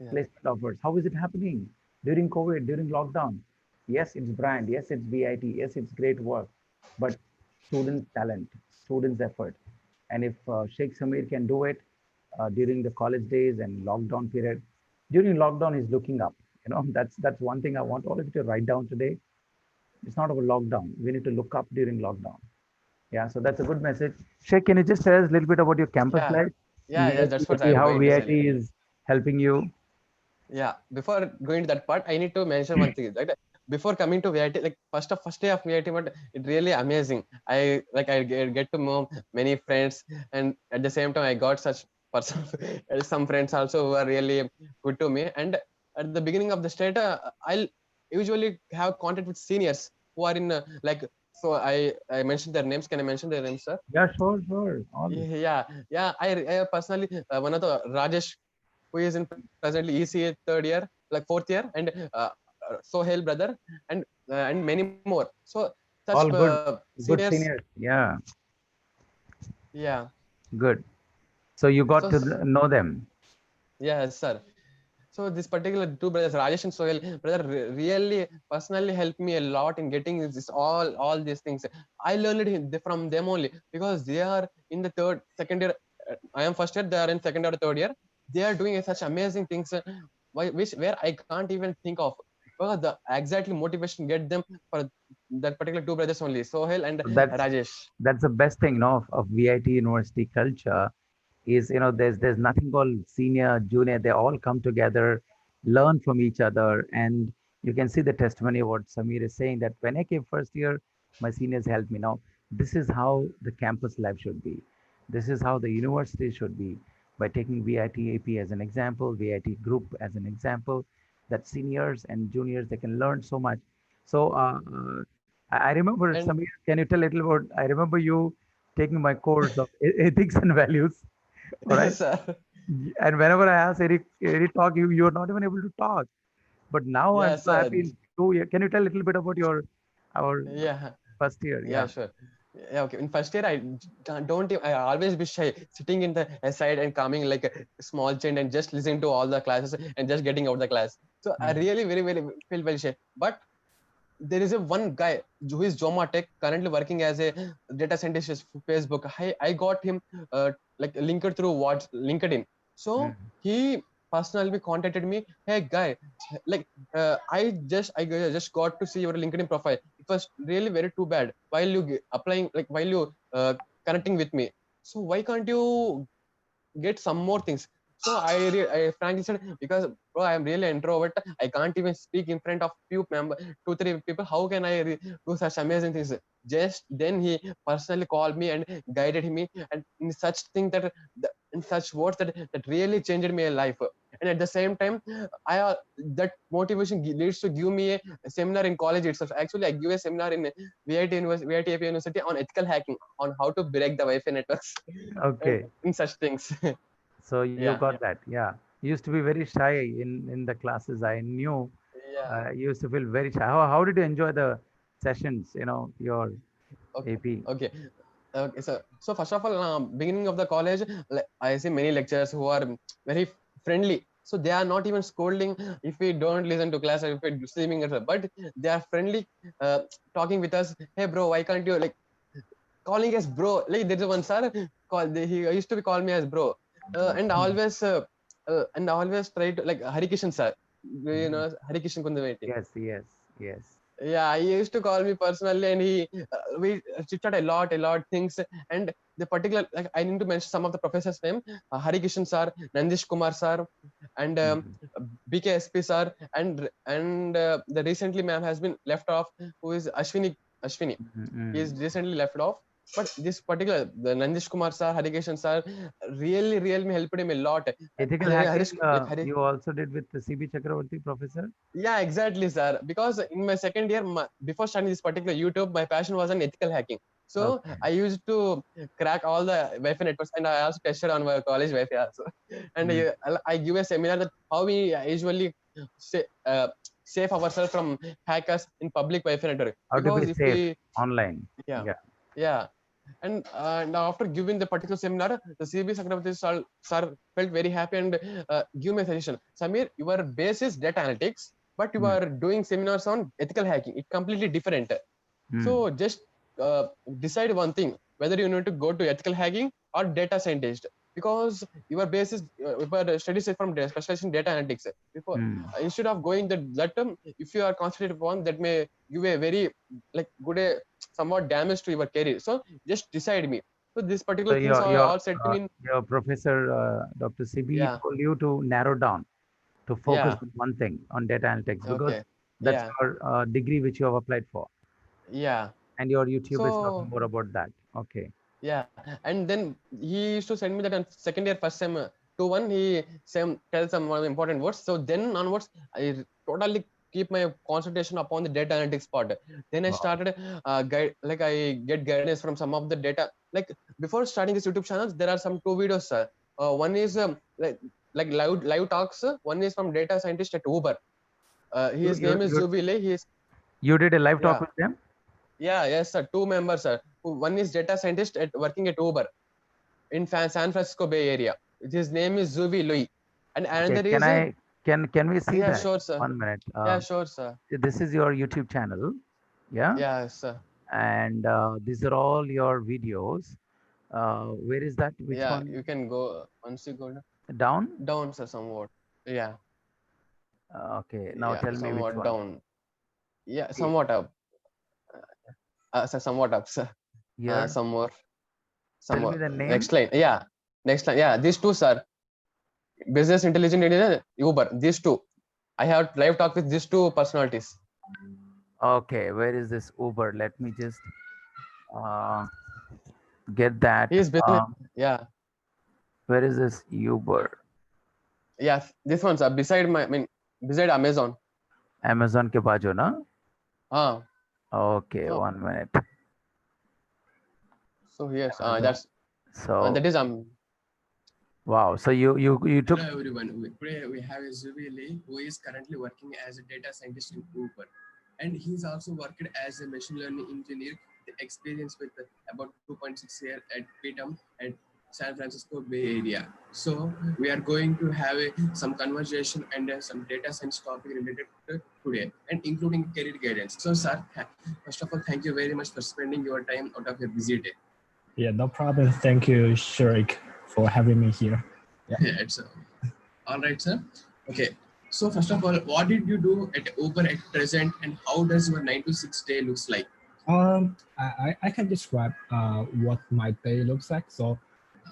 Yeah, placement offers. How is it happening? During COVID, during lockdown? Yes, it's brand. Yes, it's VIT. Yes, it's great work. But students' talent, students' effort. And if Sheikh Samir can do it during the college days and lockdown period, during lockdown, he's looking up. That's one thing I want all of you to write down today. It's not about lockdown. We need to look up during lockdown. Yeah, so that's a good message. Sheikh, can you just tell us a little bit about your campus yeah, life in yeah. That's what VIT, I'm how going to VIT say. is helping you? Yeah, before going to that part, I need to mention one thing, right? Before coming to VIT, like first day of VIT, but it really amazing. I get to know many friends, and at the same time I got such person some friends also who are really good to me. And at the beginning of the state, I'll usually have contact with seniors who are in like, so I mentioned their names. Can I mention their names, sir? Yeah, sure, sure. Always. Yeah, yeah. I personally, one of the Rajesh, who is in presently ECA third year, like fourth year, and Sohail brother, and many more. So such All good, good seniors, seniors. Yeah, yeah. good. So you So got to know them. yes, sir. So this particular two brothers, Rajesh and Sohail, brother, really personally helped me a lot in getting this all these things. I learned it from them only, because they are in the second year. I am first year. They are in second or third year. They are doing such amazing things, where I can't even think of. Because the exactly motivation get them for that particular two brothers only, Sohail and So Rajesh. that's the best thing, of VIT university culture is, there's nothing called senior, junior. They all come together, learn from each other, and you can see the testimony of what Samir is saying, that when I came first year, my seniors helped me. Now, this is how the campus life should be. This is how the university should be. By taking VIT AP as an example, VIT group as an example, that seniors and juniors, they can learn so much. So I remember, And Samir, can you tell a little about? I remember you taking my course of ethics and values. All right. yes, sir. And whenever I ask Eric talk, you're not even able to talk. But now I'm Yes, so sir. happy in 2 years. Can you tell a little bit about our Yeah. first year? Yeah, Yeah. sure. Yeah, okay. In first year, I always be shy, sitting in the side and coming like a small child and just listening to all the classes and just getting out the class. So I Mm. really very very feel very shy. But there is a one guy who is Joma Tech, currently working as a data scientist for Facebook. I got him like linked through what LinkedIn. So Mm. he personally contacted me. Hey guy, like I just got to see your LinkedIn profile. It was really very too bad while you applying, like while you connecting with me. So why can't you get some more things? So I frankly said, because bro, I am really introvert. I can't even speak in front of few member, two three people. How can I do such amazing things? Just then he personally called me and guided me, and in such thing that in such words that really changed my life. And at the same time, I that motivation leads to give me a seminar in college itself. Actually, I give a seminar in VIT University, VIT-AP University, on ethical hacking, on how to break the Wi-Fi networks and Okay. in such things. So you Yeah, got that. Yeah. You used to be very shy in the classes. I knew yeah. you used to feel very shy. How did you enjoy the sessions? Your Okay, AP. okay. Okay, so first of all, beginning of the college, like, I see many lecturers who are very friendly. So they are not even scolding if we don't listen to class or if we're sleeping, but they are friendly, uh, talking with us. Hey, bro, why can't you, like, calling us bro? Like, there's one sir he used to be call me as bro, and always try to, like, Harikishan sir. Do you Mhm. know Harikishan Kundaveti? Yes, yes, yes. Yeah, he used to call me personally, and we chit chat a lot things. And the particular, like, I need to mention some of the professors name: Harikishan sir, Nandish Kumar sir, and Mhm. BKSP sir, and the recently ma'am has been left off, who is Ashwini. He is Mhm. recently left off. But this particular, the Nandish Kumar sir, Harikishan sir, really helped him a lot. Ethical Harish, hacking, like Hari, you also did with the CB Chakravarti professor? yeah, exactly, sir. Because in my second year, before starting this particular YouTube, my passion was on ethical hacking. So Okay. I used to crack all the Wi-Fi networks, and I also tested on my college Wi-Fi also. And Mm. I give a seminar that how we usually sa save ourselves from hackers in public Wi-Fi network. How to be Because if safe we, online. yeah, Yeah. yeah, and after giving the particular seminar, the CB Sakravarti sir felt very happy and give me a suggestion. Samir, your base is data analytics, but you Mm. are doing seminars on ethical hacking. It's completely different. Mm. So just uh, decide one thing, whether you need to go to ethical hacking or data scientist, because your base is your studies is from specialization data analytics. Before, Mm. instead of going that term, if you are concentrated upon that, may give a very, like, good somewhat damage to your career. So just decide me. So these So particular things your are your all said to uh, me. your professor, Dr. CB, Yeah, told you to narrow down. to focus Yeah. on one thing, on data analytics, because Okay. that's Yeah. your degree which you have applied for, Yeah. and your YouTube is talking So more about that. Okay. yeah, and then he used to send me that on second year first sem 2-1. He some tell some one of the important words. So then onwards, I totally keep my concentration upon the data analytics part. Then I Wow. started guide, like I get guidance from some of the data. Like before starting this YouTube channels, there are some two videos. One is like live talks. One is from data scientist at Uber. You His you name is you Zubile. He's you did a live talk yeah. with them? Yeah, yes, sir. Two members, sir. One is data scientist at working at Uber in San Francisco Bay Area. His name is Zuvi Lui. And Okay. another Can is, I can we see yeah, that? sure, sir. 1 minute. Yeah, sure, sir. This is your YouTube channel, yeah, Yeah, sir. and these are all your videos. Where is that? Which Yeah, one? you can go once you go Down? down, sir, somewhat. Yeah, Okay. Now yeah, tell me which somewhat one. down. Yeah, Eh, somewhat up. Sir, somewhat up, sir. Here. Some more, some Tell me more. the name. Next line. Yeah, next line. Yeah, these two, sir. Business intelligent engineer, Uber. These two. I have live talk with these two personalities. Okay. Where is this Uber? Let me just uh, get that. He is business. Yeah, Where is this Uber? yeah. This one's beside my, I mean, beside Amazon. Amazon के बाजू ना? Ah, Okay. so 1 minute. so yes, Amazon. that's So that is wow. So you took. Hello everyone. Today we have a Zubi Lee who is currently working as a data scientist in Uber, and he's also worked as a machine learning engineer. The experience with about 2.6 years at VTAP at San Francisco Bay Area. So we are going to have some conversation and some data science topic related to today, and including career guidance. So sir, first of all, thank you very much for spending your time out of your busy day. Yeah, no problem. Thank you, Shaik, for having me here. Yeah, it's all right, sir. Okay. So first of all, what did you do at Uber at present, and how does your 9 to 6 day looks like? I can describe what my day looks like. So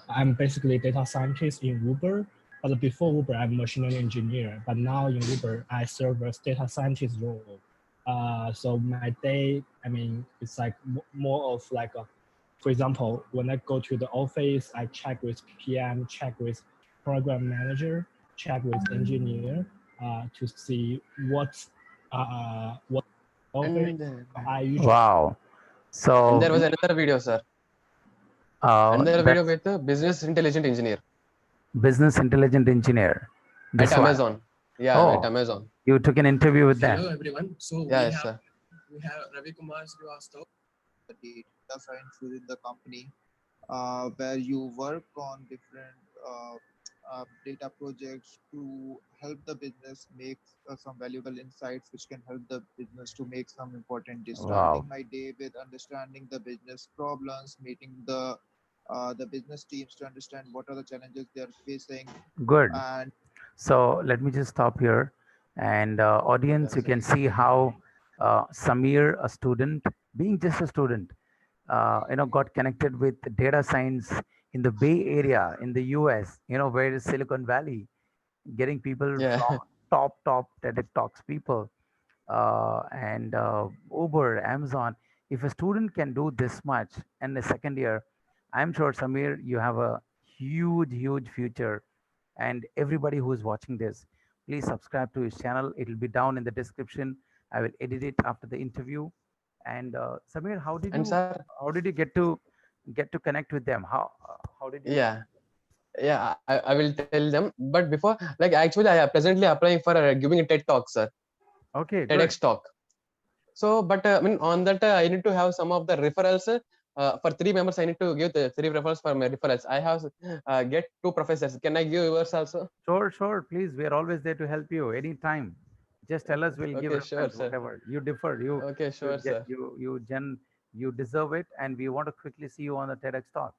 I'm basically a data scientist in Uber, but before Uber, I'm a machine learning engineer. But now in Uber, I serve as data scientist role. So my day, I mean, it's like more of like a, for example, when I go to the office, I check with PM, check with program manager, check with engineer to see what office and I usually. Wow. and So there was another video, sir. Another video that's with a business intelligent engineer business intelligent engineer. at This one. Amazon. Yeah, at Oh, Amazon. you took an interview with Hello them. everyone. So Yeah, yes, sir. we have Ravi Kumar Srivastav. The data science within the company, where you work on different data projects to help the business make some valuable insights which can help the business to make some important Wow. starting my day with understanding the business problems, meeting the business teams to understand what are the challenges they are facing, Good. and So let me just stop here. And audience, Yes, you sir. can see how Samir, a student, being just a student, got connected with data science in the Bay Area in the US, where is Silicon Valley, getting people Yeah, from top TEDx Talks people, and Uber, Amazon. If a student can do this much in the second year, I'm sure Samir, you have a huge future. And everybody who is watching this, please subscribe to his channel. It will be down in the description. I will edit it after the interview. And Samir, and sir, how did you get to connect with them? How did you? yeah, yeah. I will tell them. But before, like actually, I am presently applying for giving a TED talk, sir. Okay, good. TEDx talk. So, but I mean, on that, I need to have some of the referrals. For three members, I need to give the three referrals for my referrals. I have get two professors. Can I give yours also? Sure. Please, we are always there to help you anytime. Just tell us, we'll give Okay, sure, reference, sir. whatever. You differ. You Okay, you sure, get sir. you deserve it, and we want to quickly see you on the TEDx talk.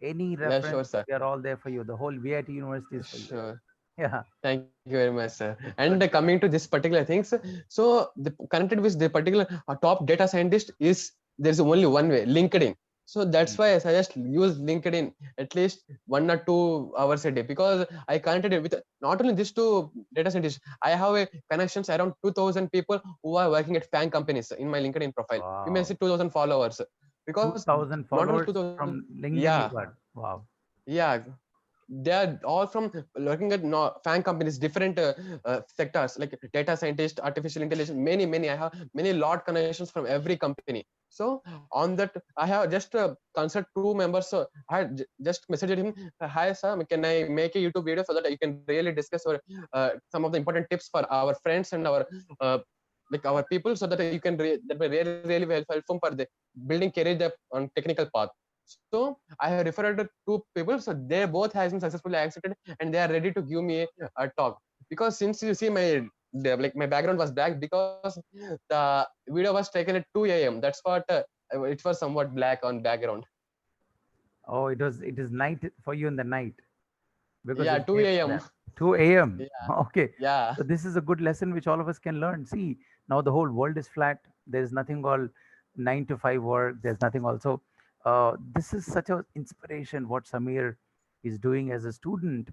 Any Yeah, sure, reference, sir. we are all there for you. The whole VIT University is for you. Sure. Yeah. Thank you very much, sir. And Good. coming to this particular things, so the connected with the particular top data scientist is there's only one way, LinkedIn. So that's why I suggest use LinkedIn at least 1 or 2 hours a day, because I connected it with not only these two data scientists. I have a connections around 2,000 people who are working at FANG companies in my LinkedIn profile. You may see Wow. 2,000 followers, because 2,000 not only followers 2,000, from LinkedIn you yeah, got. Wow. yeah, they are all from working at no, fan companies, different sectors like data scientist, artificial intelligence, many. I have many lot connections from every company. So on that, I have just consult 2 members. So I had just messaged him, hi Sam, can I make a YouTube video so that you can really discuss some of the important tips for our friends and our uh, like our people, so that you can that will really well helpful for the building career on technical path. So I have referred to 2 people, so they both has been successfully accepted, and they are ready to give me a talk. Because since you see like my background was black, because the video was taken at 2 a.m. That's what it was somewhat black on background. Oh, it is night for you in the night because Yeah, it's 2 day for a.m. them. 2 a.m. Yeah, Okay. yeah, So this is a good lesson which all of us can learn. See, now the whole world is flat. There's nothing called 9 to 5 work. There's nothing also. This is such an inspiration what Samir is doing as a student,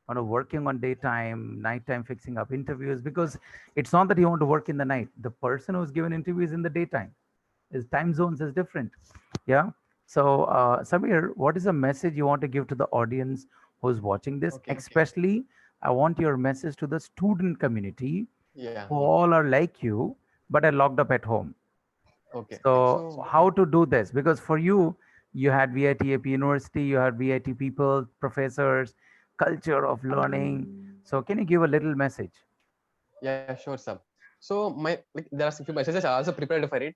working on daytime, nighttime, fixing up interviews, because it's not that you want to work in the night. The person who's given interviews in the daytime. His time zones is different. Yeah. So, Samir, what is a message you want to give to the audience who's watching this? okay, Especially, I want your message to the student community yeah, who all are like you, but are locked up at home. okay. So, So how to do this? Because for you, you had VIT-AP University, you had VIT people, professors, culture of learning. So, can you give a little message? yeah, sure, sir. So my like there are some few messages I also prepared for it.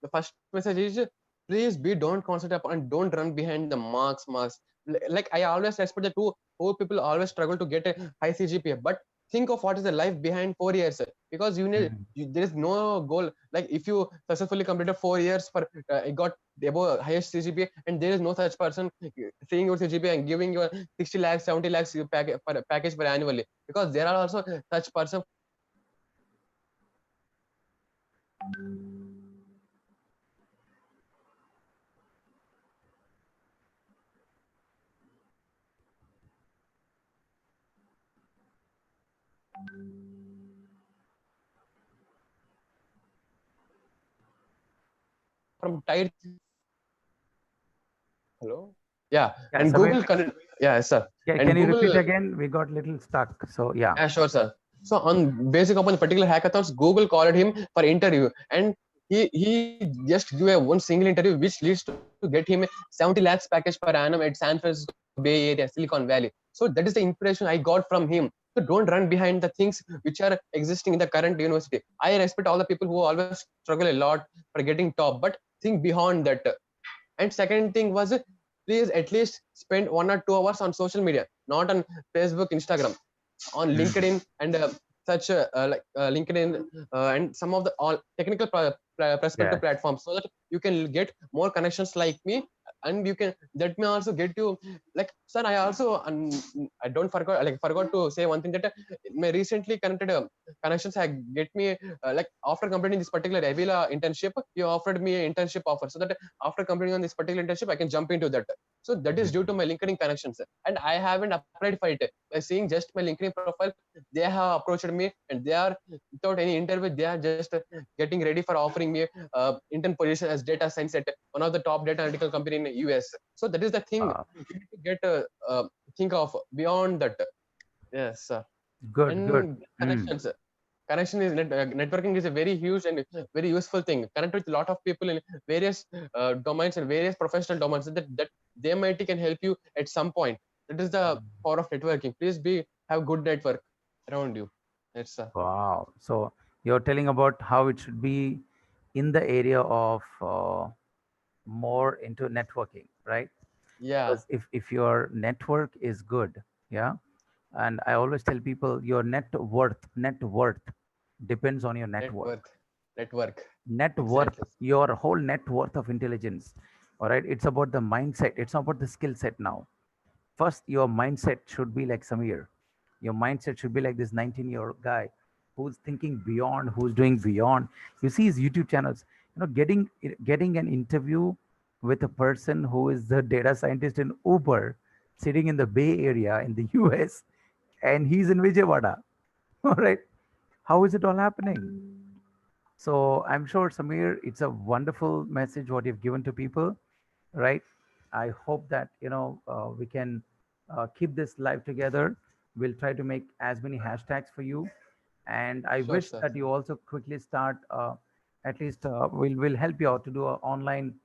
The first message is, please be don't concentrate and don't run behind the marks. Like I always respect the two poor people always struggle to get a high CGPA, but think of what is the life behind 4 years, because you need Mhm. there is no goal. Like if you successfully completed 4 years for it got above highest CGPA, and there is no such person seeing your CGPA and giving you 60 lakhs 70 lakhs package per annually, because there are also such person from tier 2 tier 3 cities who are working in like hello, yeah, Yeah, and Samir, yeah, sir, and can you Google, repeat again? We got little stuck. So, yeah. yeah, sure, sir. So on basic upon particular hackathons, Google called him for interview, and he just give a one single interview, which leads to get him 70 lakhs package per annum at San Francisco Bay Area, Silicon Valley. So that is the inspiration I got from him. So don't run behind the things which are existing in the current university. I respect all the people who always struggle a lot for getting top, but think beyond that. And second thing was, please at least spend 1 or 2 hours on social media, not on Facebook, Instagram, on Mm. LinkedIn, and such like LinkedIn and some of the all technical perspective Yes. platforms, so that you can get more connections like me, and you can that may also get you like, sir. I also I don't forgot to say one thing, that my recently connected connections have get me like after completing this particular Avila internship, you offered me an internship offer, so that after completing on this particular internship I can jump into that. So that is due to my LinkedIn connections, and I haven't applied for it. By seeing just my LinkedIn profile, they have approached me, and they are without any interview, they are just getting ready for offering me intern position as data science at one of the top data analytical company in the US. So that is the thing Uh, you need to get think of beyond that. Yes, Good, good. and Mm. connections. Connection is networking is a very huge and very useful thing. Connect with a lot of people in various domains and various professional domains, that they might can help you at some point. That is the power of networking. Please be have good network around you. It's Wow. So you're telling about how it should be in the area of more into networking, right? yeah, Because if your network is good, yeah, and I always tell people your net worth depends on your network. network. Net worth, Exactly. your whole net worth of intelligence. All right. It's about the mindset. It's not about the skill set now. First, your mindset should be like Samir. Your mindset should be like this 19-year-old guy who's thinking beyond, who's doing beyond. You see his YouTube channels, getting an interview with a person who is the data scientist in Uber, sitting in the Bay Area in the US, and he's in Vijayawada. All right. How is it all happening? So I'm sure, Samir, it's a wonderful message what you've given to people, right? I hope that we can keep this live together. We'll try to make as many hashtags for you, and I Sure, wish sir. that you also quickly start. At least we'll help you out to do a online,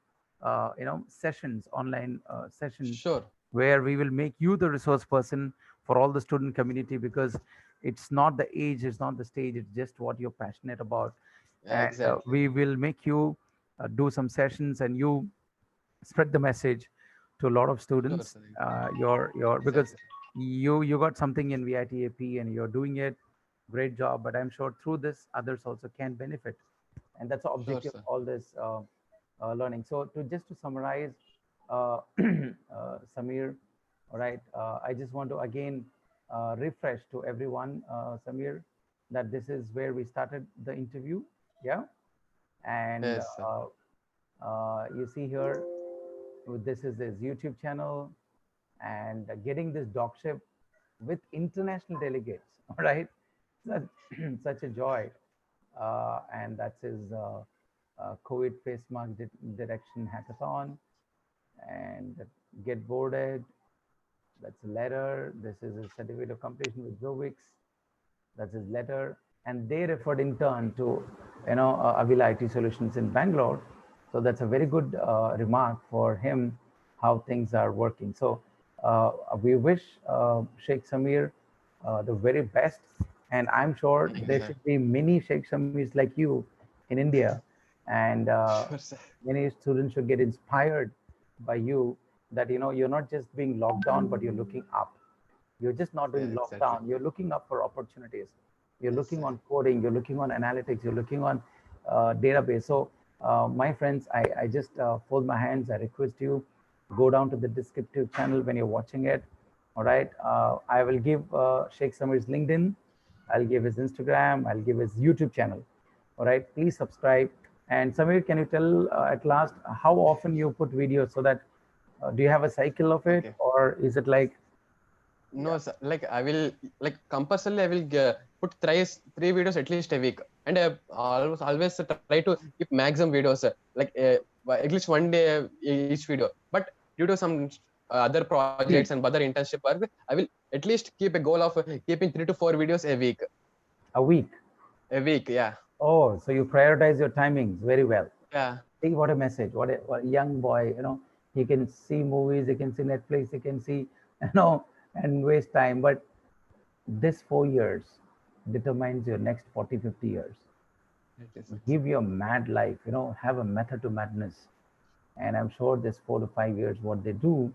sessions, online sessions Sure. where we will make you the resource person for all the student community, because it's not the age, it's not the stage, it's just what you're passionate about. And Exactly. we will make you do some sessions, and you spread the message to a lot of Sure, students. sir. Your Exactly. Because you got something in VITAP and you're doing it, great job. But I'm sure through this others also can benefit, and that's the Sure, objective sir. of all this learning. So to summarize, Samir, all right, I just want to again refresh to everyone, Samir, that this is where we started the interview. Yeah. And Yes, sir. you see here, this is his YouTube channel, and getting this docship with international delegates. All right, such, such a joy. And that's his COVID face mask direction hackathon, and get boarded. That's a letter. This is a certificate of completion with Zovix. That's his letter. And they referred in turn to, Avila IT Solutions in Bangalore. So that's a very good remark for him, how things are working. So we wish Sheikh Samir the very best. And I'm sure Thank you, there sir. should be many Sheikh Samirs like you in India. And Sure, sir. many students should get inspired by you, that, you're not just being locked down, but you're looking up. You're just not Yeah, doing exactly. lockdown. You're looking up for opportunities. You're Yes, looking sir. on coding. You're looking on analytics. You're looking on database. So, my friends, I just fold my hands. I request you, go down to the descriptive channel when you're watching it. All right. I will give Sheikh Samir's LinkedIn. I'll give his Instagram. I'll give his YouTube channel. All right. Please subscribe. And Samir, can you tell at last how often you put videos, so that do you have a cycle of it, Okay. or is it like, No, sir. Like I will, like compulsorily I will put three videos at least a week, and I always try to keep maximum videos, like at least one day each video. But due to some other projects and other internship work, I will at least keep a goal of keeping 3 to 4 videos a week. a week? A week, yeah, Oh, so you prioritize your timings very well. yeah, See what a message, what a young boy, he can see movies, he can see Netflix, he can see, and waste time. But this 4 years determines your next 40, 50 years. it is. Give your mad life, have a method to madness. And I'm sure this 4 to 5 years, what they do,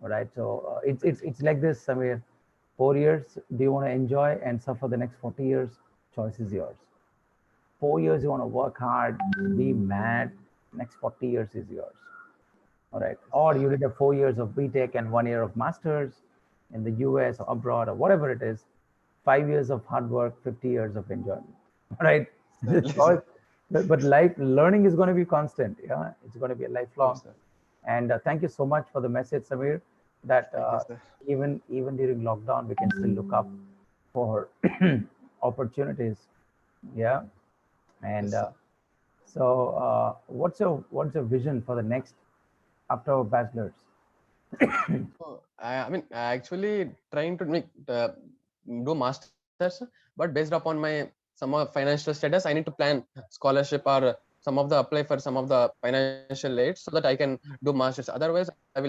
all right? So it's like this, Samir. 4 years, do you want to enjoy and suffer the next 40 years? Choice is yours. 4 years you want to work hard, be mad, next 40 years is yours. All right. Or you did a 4 years of BTech and 1 year of masters in the US or abroad or whatever it is. 5 years of hard work, 50 years of enjoyment. All right. The Exactly, sir. choice, but life learning is going to be constant. Yeah, it's going to be a Sure, lifelong. sir. And thank you so much for the message, Samir. That Thank you, sir. even during lockdown, we can still look up for opportunities. Yeah. And Yes, sir. what's your vision for the next after our bachelor's? Oh, I mean, I actually trying to make do masters, but based upon my some of financial status, I need to plan scholarship or some of the apply for some of the financial aid so that I can do masters. Otherwise, I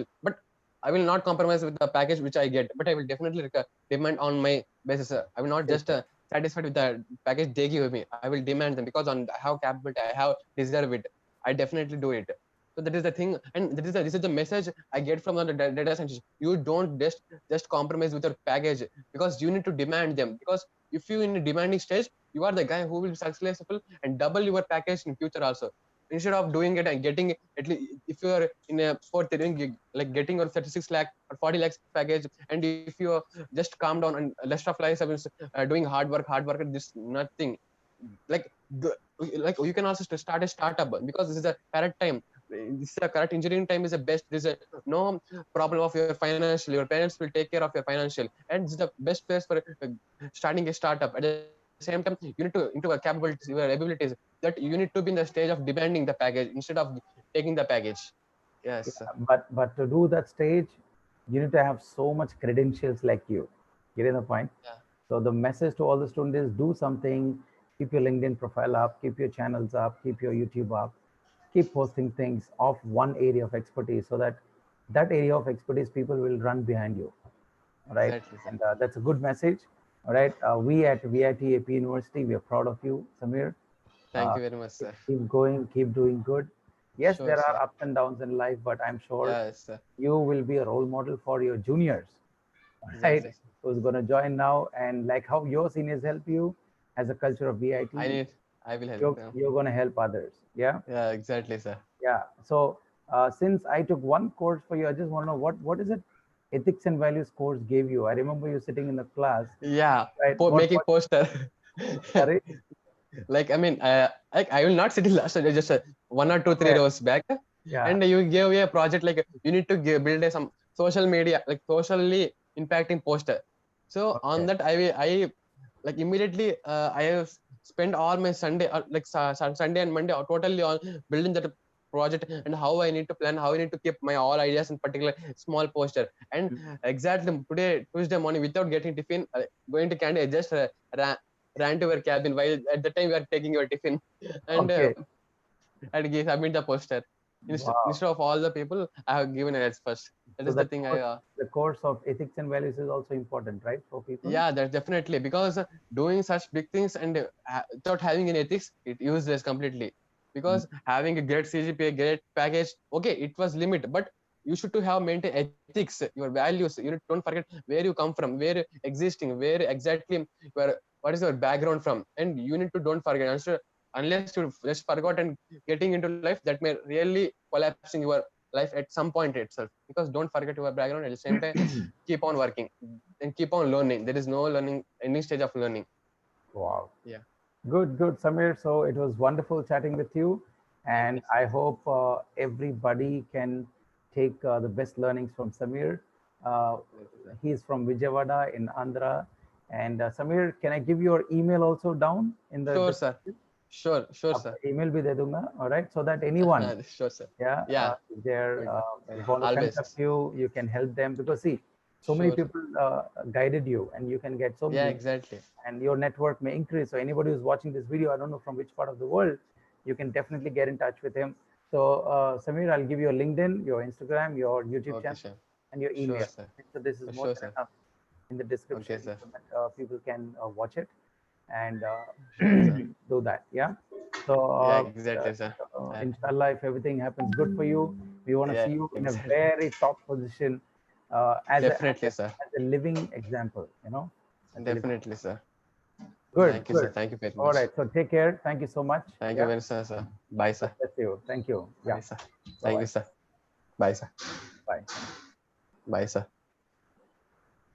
will not compromise with the package which I get, but I will definitely demand on my basis. I will not just satisfied with the package they give me. I will demand them because on I have capability, I have deserve it. I definitely do it. So that is the thing, and this is the message I get from the data scientist. You don't just compromise with your package because you need to demand them. Because if you in a demanding stage, you are the guy who will be successful and double your package in future also. Instead of doing it and getting at least if you are in a fourth doing like getting your 36 lakh or 40 lakhs package, and if you just calm down and rest of life doing hard work, this nothing like like you can also start a startup because this is a parrot time. this is the correct engineering time is the best. There's a no problem of your financial. Your parents will take care of your financial, and this is the best place for starting a startup. At the same time, you need to improve your capabilities, your abilities. That you need to be in the stage of demanding the package instead of taking the package. Yeah, Yes. but to do that stage, you need to have so much credentials like you. Getting the point? Yeah. So the message to all the students is do something, keep your LinkedIn profile up, keep your channels up, keep your YouTube up, keep posting things of one area of expertise so that that area of expertise people will run behind you. All right. Exactly, sir. And that's a good message. All right. We at VIT-AP University, we are proud of you, Samir. Thank Uh, you very much, sir. keep going, keep doing good. Yes, Sure, there sir. are ups and downs in life, but I'm sure Yes, sir. you will be a role model for your juniors, right? Exactly, sir. Who's going to join now, and like how your seniors help you as a culture of I VIT, need. I will help you're them. you're going to help others. Yeah, Yeah, exactly, sir. yeah. So since I took one course for you, I just want to know what is it ethics and values course gave you? I remember you sitting in the class, Yeah, right? making What poster. sorry? Like I mean, I will not sit in last, just 1 or 2 3 rows back, Yeah. and you gave a project like you need to build some social media, like socially impacting poster. So on Okay. that, I like immediately I have spent all my Sunday, Sunday and Monday totally on building that project, and how I need to plan, how I need to keep my all ideas in particular small poster. And exactly today Tuesday morning, without getting tiffin, going to candy, I just ran to your cabin while at the time you are taking your tiffin, and Okay. and submit the poster. Wow. Instead of all the people, I have given it first. That So is the that thing course, the course of ethics and values is also important, right, for people? yeah, that's definitely because doing such big things and without having any ethics, it useless completely. Mm. Because having a great CGPA, great package, okay, it was limit, but you should to have maintain ethics, your values. You don't forget where you come from, where existing, where exactly where what is your background from, and you need to don't forget. Unless you just forgot and getting into life, that may really collapsing your life at some point itself. Because don't forget your background at the same time, keep on working and keep on learning. There is no learning, any stage of learning. Wow. Yeah. Good, good, Samir. So it was wonderful chatting with you. Thank And you. I hope everybody can take the best learnings from Samir. Uh, he's from Vijayawada in Andhra. And Samir, can I give your email also down in the Sure, sir. description? Sure, sir. आपका email भी दे दूंगा, all right? So that anyone, Sure, sir. yeah, Yeah. if they're Good. want to Always. contact you, you can help them because see, so many Sure. people guided you, and you can get so Yeah, many, exactly. and your network may increase. So anybody who's watching this video, I don't know from which part of the world, you can definitely get in touch with him. So Samir, I'll give you your LinkedIn, your Instagram, your YouTube Okay, channel, sure. and your Sure, email. sir. So this is more Sure, than sir. enough in the Okay, description sir. so that people can watch it and Sure, sir. do that. Yeah. So Yeah, exactly, sir. inshallah, if everything happens good for you, we want to Yeah, see you in a exactly. very top position as a Definitely, sir. as a living example. You know, as a living. Definitely, sir. Good, Thank you, sir. good. Thank you very All much. right. So take care. Thank you so much. Thank you Yeah. very much, sir. Bye, God sir. bless you. Thank you. Yeah. Bye, sir. Bye Thank bye. you, sir. Bye, sir. Bye. Bye, sir.